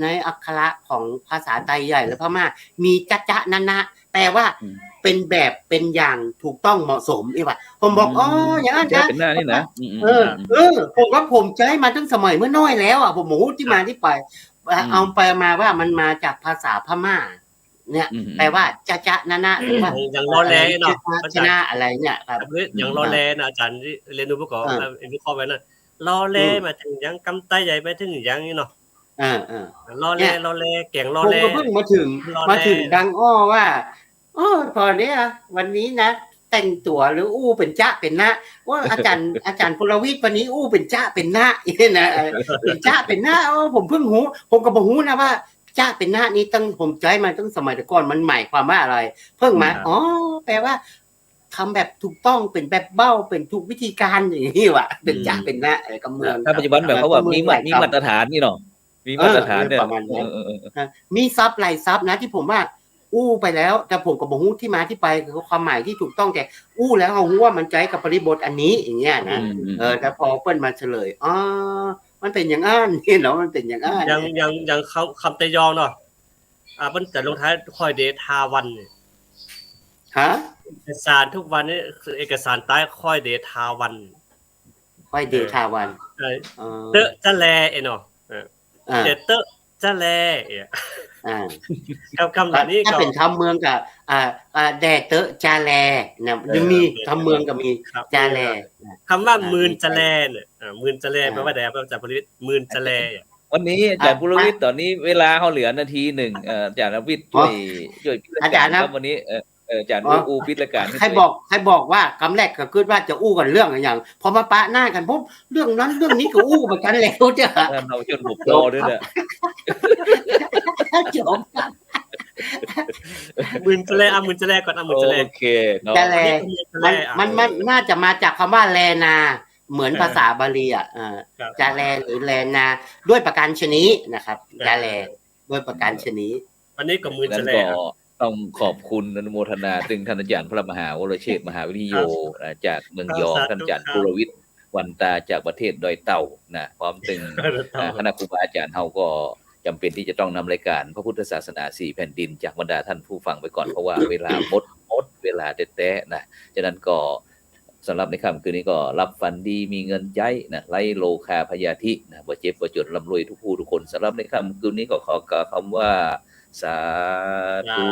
ในอักขระของภาษาไทยใหญ่และพม่ามีจ๊ะๆนั่นนะแปลว่าเป็นแบบเป็นอย่างถูกต้องเหมาะสมนี่ว่าผมบอกอ๋ออย่างนั้นนะเป็นหน้านี่นะผมว่าผมใช้มาตั้งสมัยเมื่อน้อยแล้วอ่ะผมรู้ที่มาที่ไปเอาไปมาว่ามันมาจากภาษาพม่าเนี่ยแปลว่าจ๊ะๆนะหรือว่าอย่างรอแลเนาะชนะอะไรเนี่ยครับอย่างรอแลนะอาจารย์เรียนรู้ประกอบวิเคราะห์ไว้นั่นรอแลมาถึงยังกำไตใหญ่ไปถึงยังนี่เนาะรอแลแก่งรอแลผมก็เพิ่งมาถึงดังอ้อว่าพอเนี้ยวันนี้นะแต่งตัวหรืออู้เป็นจ๊ะเป็นนะว่าอาจารย์พลวิทย์วันนี้อู้เป็นจ๊ะเป็นนะนะเป็นจ๊ะเป็นนะผมเพิ่งหูผมก็บอกหูนะว่าจ๊ะเป็นนะนี้ตั้งผมใจมาตั้งสมัยแต่ก่อนมันหมายความว่าอะไรเพิ่งมาแปลว่าทำแบบถูกต้องเป็นแบบเบ้าเป็นถูกวิธีการอย่างนี้ว่ะเป็นจ๊ะเป็นนะกำเมืองถ้าปัจจุบันแบบเขาว่ามีมาตรฐานนี่เนาะมีมาตรฐานเนี่ยประมาณนั้นมีซับหลายซับนะที่ผมว่าอู้ไปแล้วแต่ผมก็บอกฮู้ที่มาที่ไปคือความหมายที่ถูกต้องแต่อู้แล้วเอาฮู้ว่ามันใจกับบริบทอันนี้อย่างเงี้ยนะแต่พอเปิ้นมาเฉลยมันเป็นอย่างอ้านนี่เนาะมันเป็นอย่างอ้านอย่างคำตะยองเนาะมันจะลงท้ายคอยเดทาวันฮะเอกสารทุกวันนี้เอกสารใต้คอยเดทาวันคอยเดทาวันเตอะจะแลเนาะเตอะจะแลคำเหล่านี้ถ้าเป็นคำเมืองกับแดเตอะจาแลนะมีคำเมืองกับมีจาแลคำว่ามื่นจะแลเนี่ยมื่นจะแลแปลว่าแดแปลว่าจากพลวิทย์มื่นจะแลวันนี้อาจารย์พลวิทย์ตอนนี้เวลาเขาเหลือนาทีหนึ่งอาจารย์วิทย์ช่วยอาจารย์ครับวันนี้อาจารย์อู้พิจารณาใครบอกว่าคำแรกก็คือว่าจะอู้กันเรื่องอย่างพอมาปะหน้ากันปุ๊บเรื่องนั้นเรื่องนี้ก็อู้เหมือนกันแล้วจ้ะเราจนหุบโตด้วยเนี่ยจบมื่นจะแลมื่นจะแลก่อนมื่นจะแลโอเคจะแลมันน่าจะมาจากคำว่าแลนาเหมือนภาษาบาลีจะแลหรือแลนาด้วยประการชนิดนะครับจะแลด้วยประการชนิดวันนี้ก็มื่นจะแลต้องขอบคุณอนุโมทนาถึงท่านอาจารย์พระมหาวรเชษฐ์มหาวิทยโยจากเมืองยองท่านอาจารย์ปุรวิทย์วันตาจากประเทศดอยเต่านะพร้อมถึงคณะครูบาอาจารย์เฮาก็จำเป็นที่จะต้องนำรายการพระพุทธศาสนา4แผ่นดินจากบรรดาท่านผู้ฟังไปก่อนเพราะว่าเวลาหมดเวลาแตะๆนะฉะนั้นก็สำหรับในค่ำคืนนี้ก็รับฝันดีมีเงินใจนะไล่โลคาพยาธินะบ่เจ็บบ่จนร่ำรวยทุกผู้ทุกคนสำหรับในค่ำคืนนี้ก็ขอกล่าวคำว่าสาธุ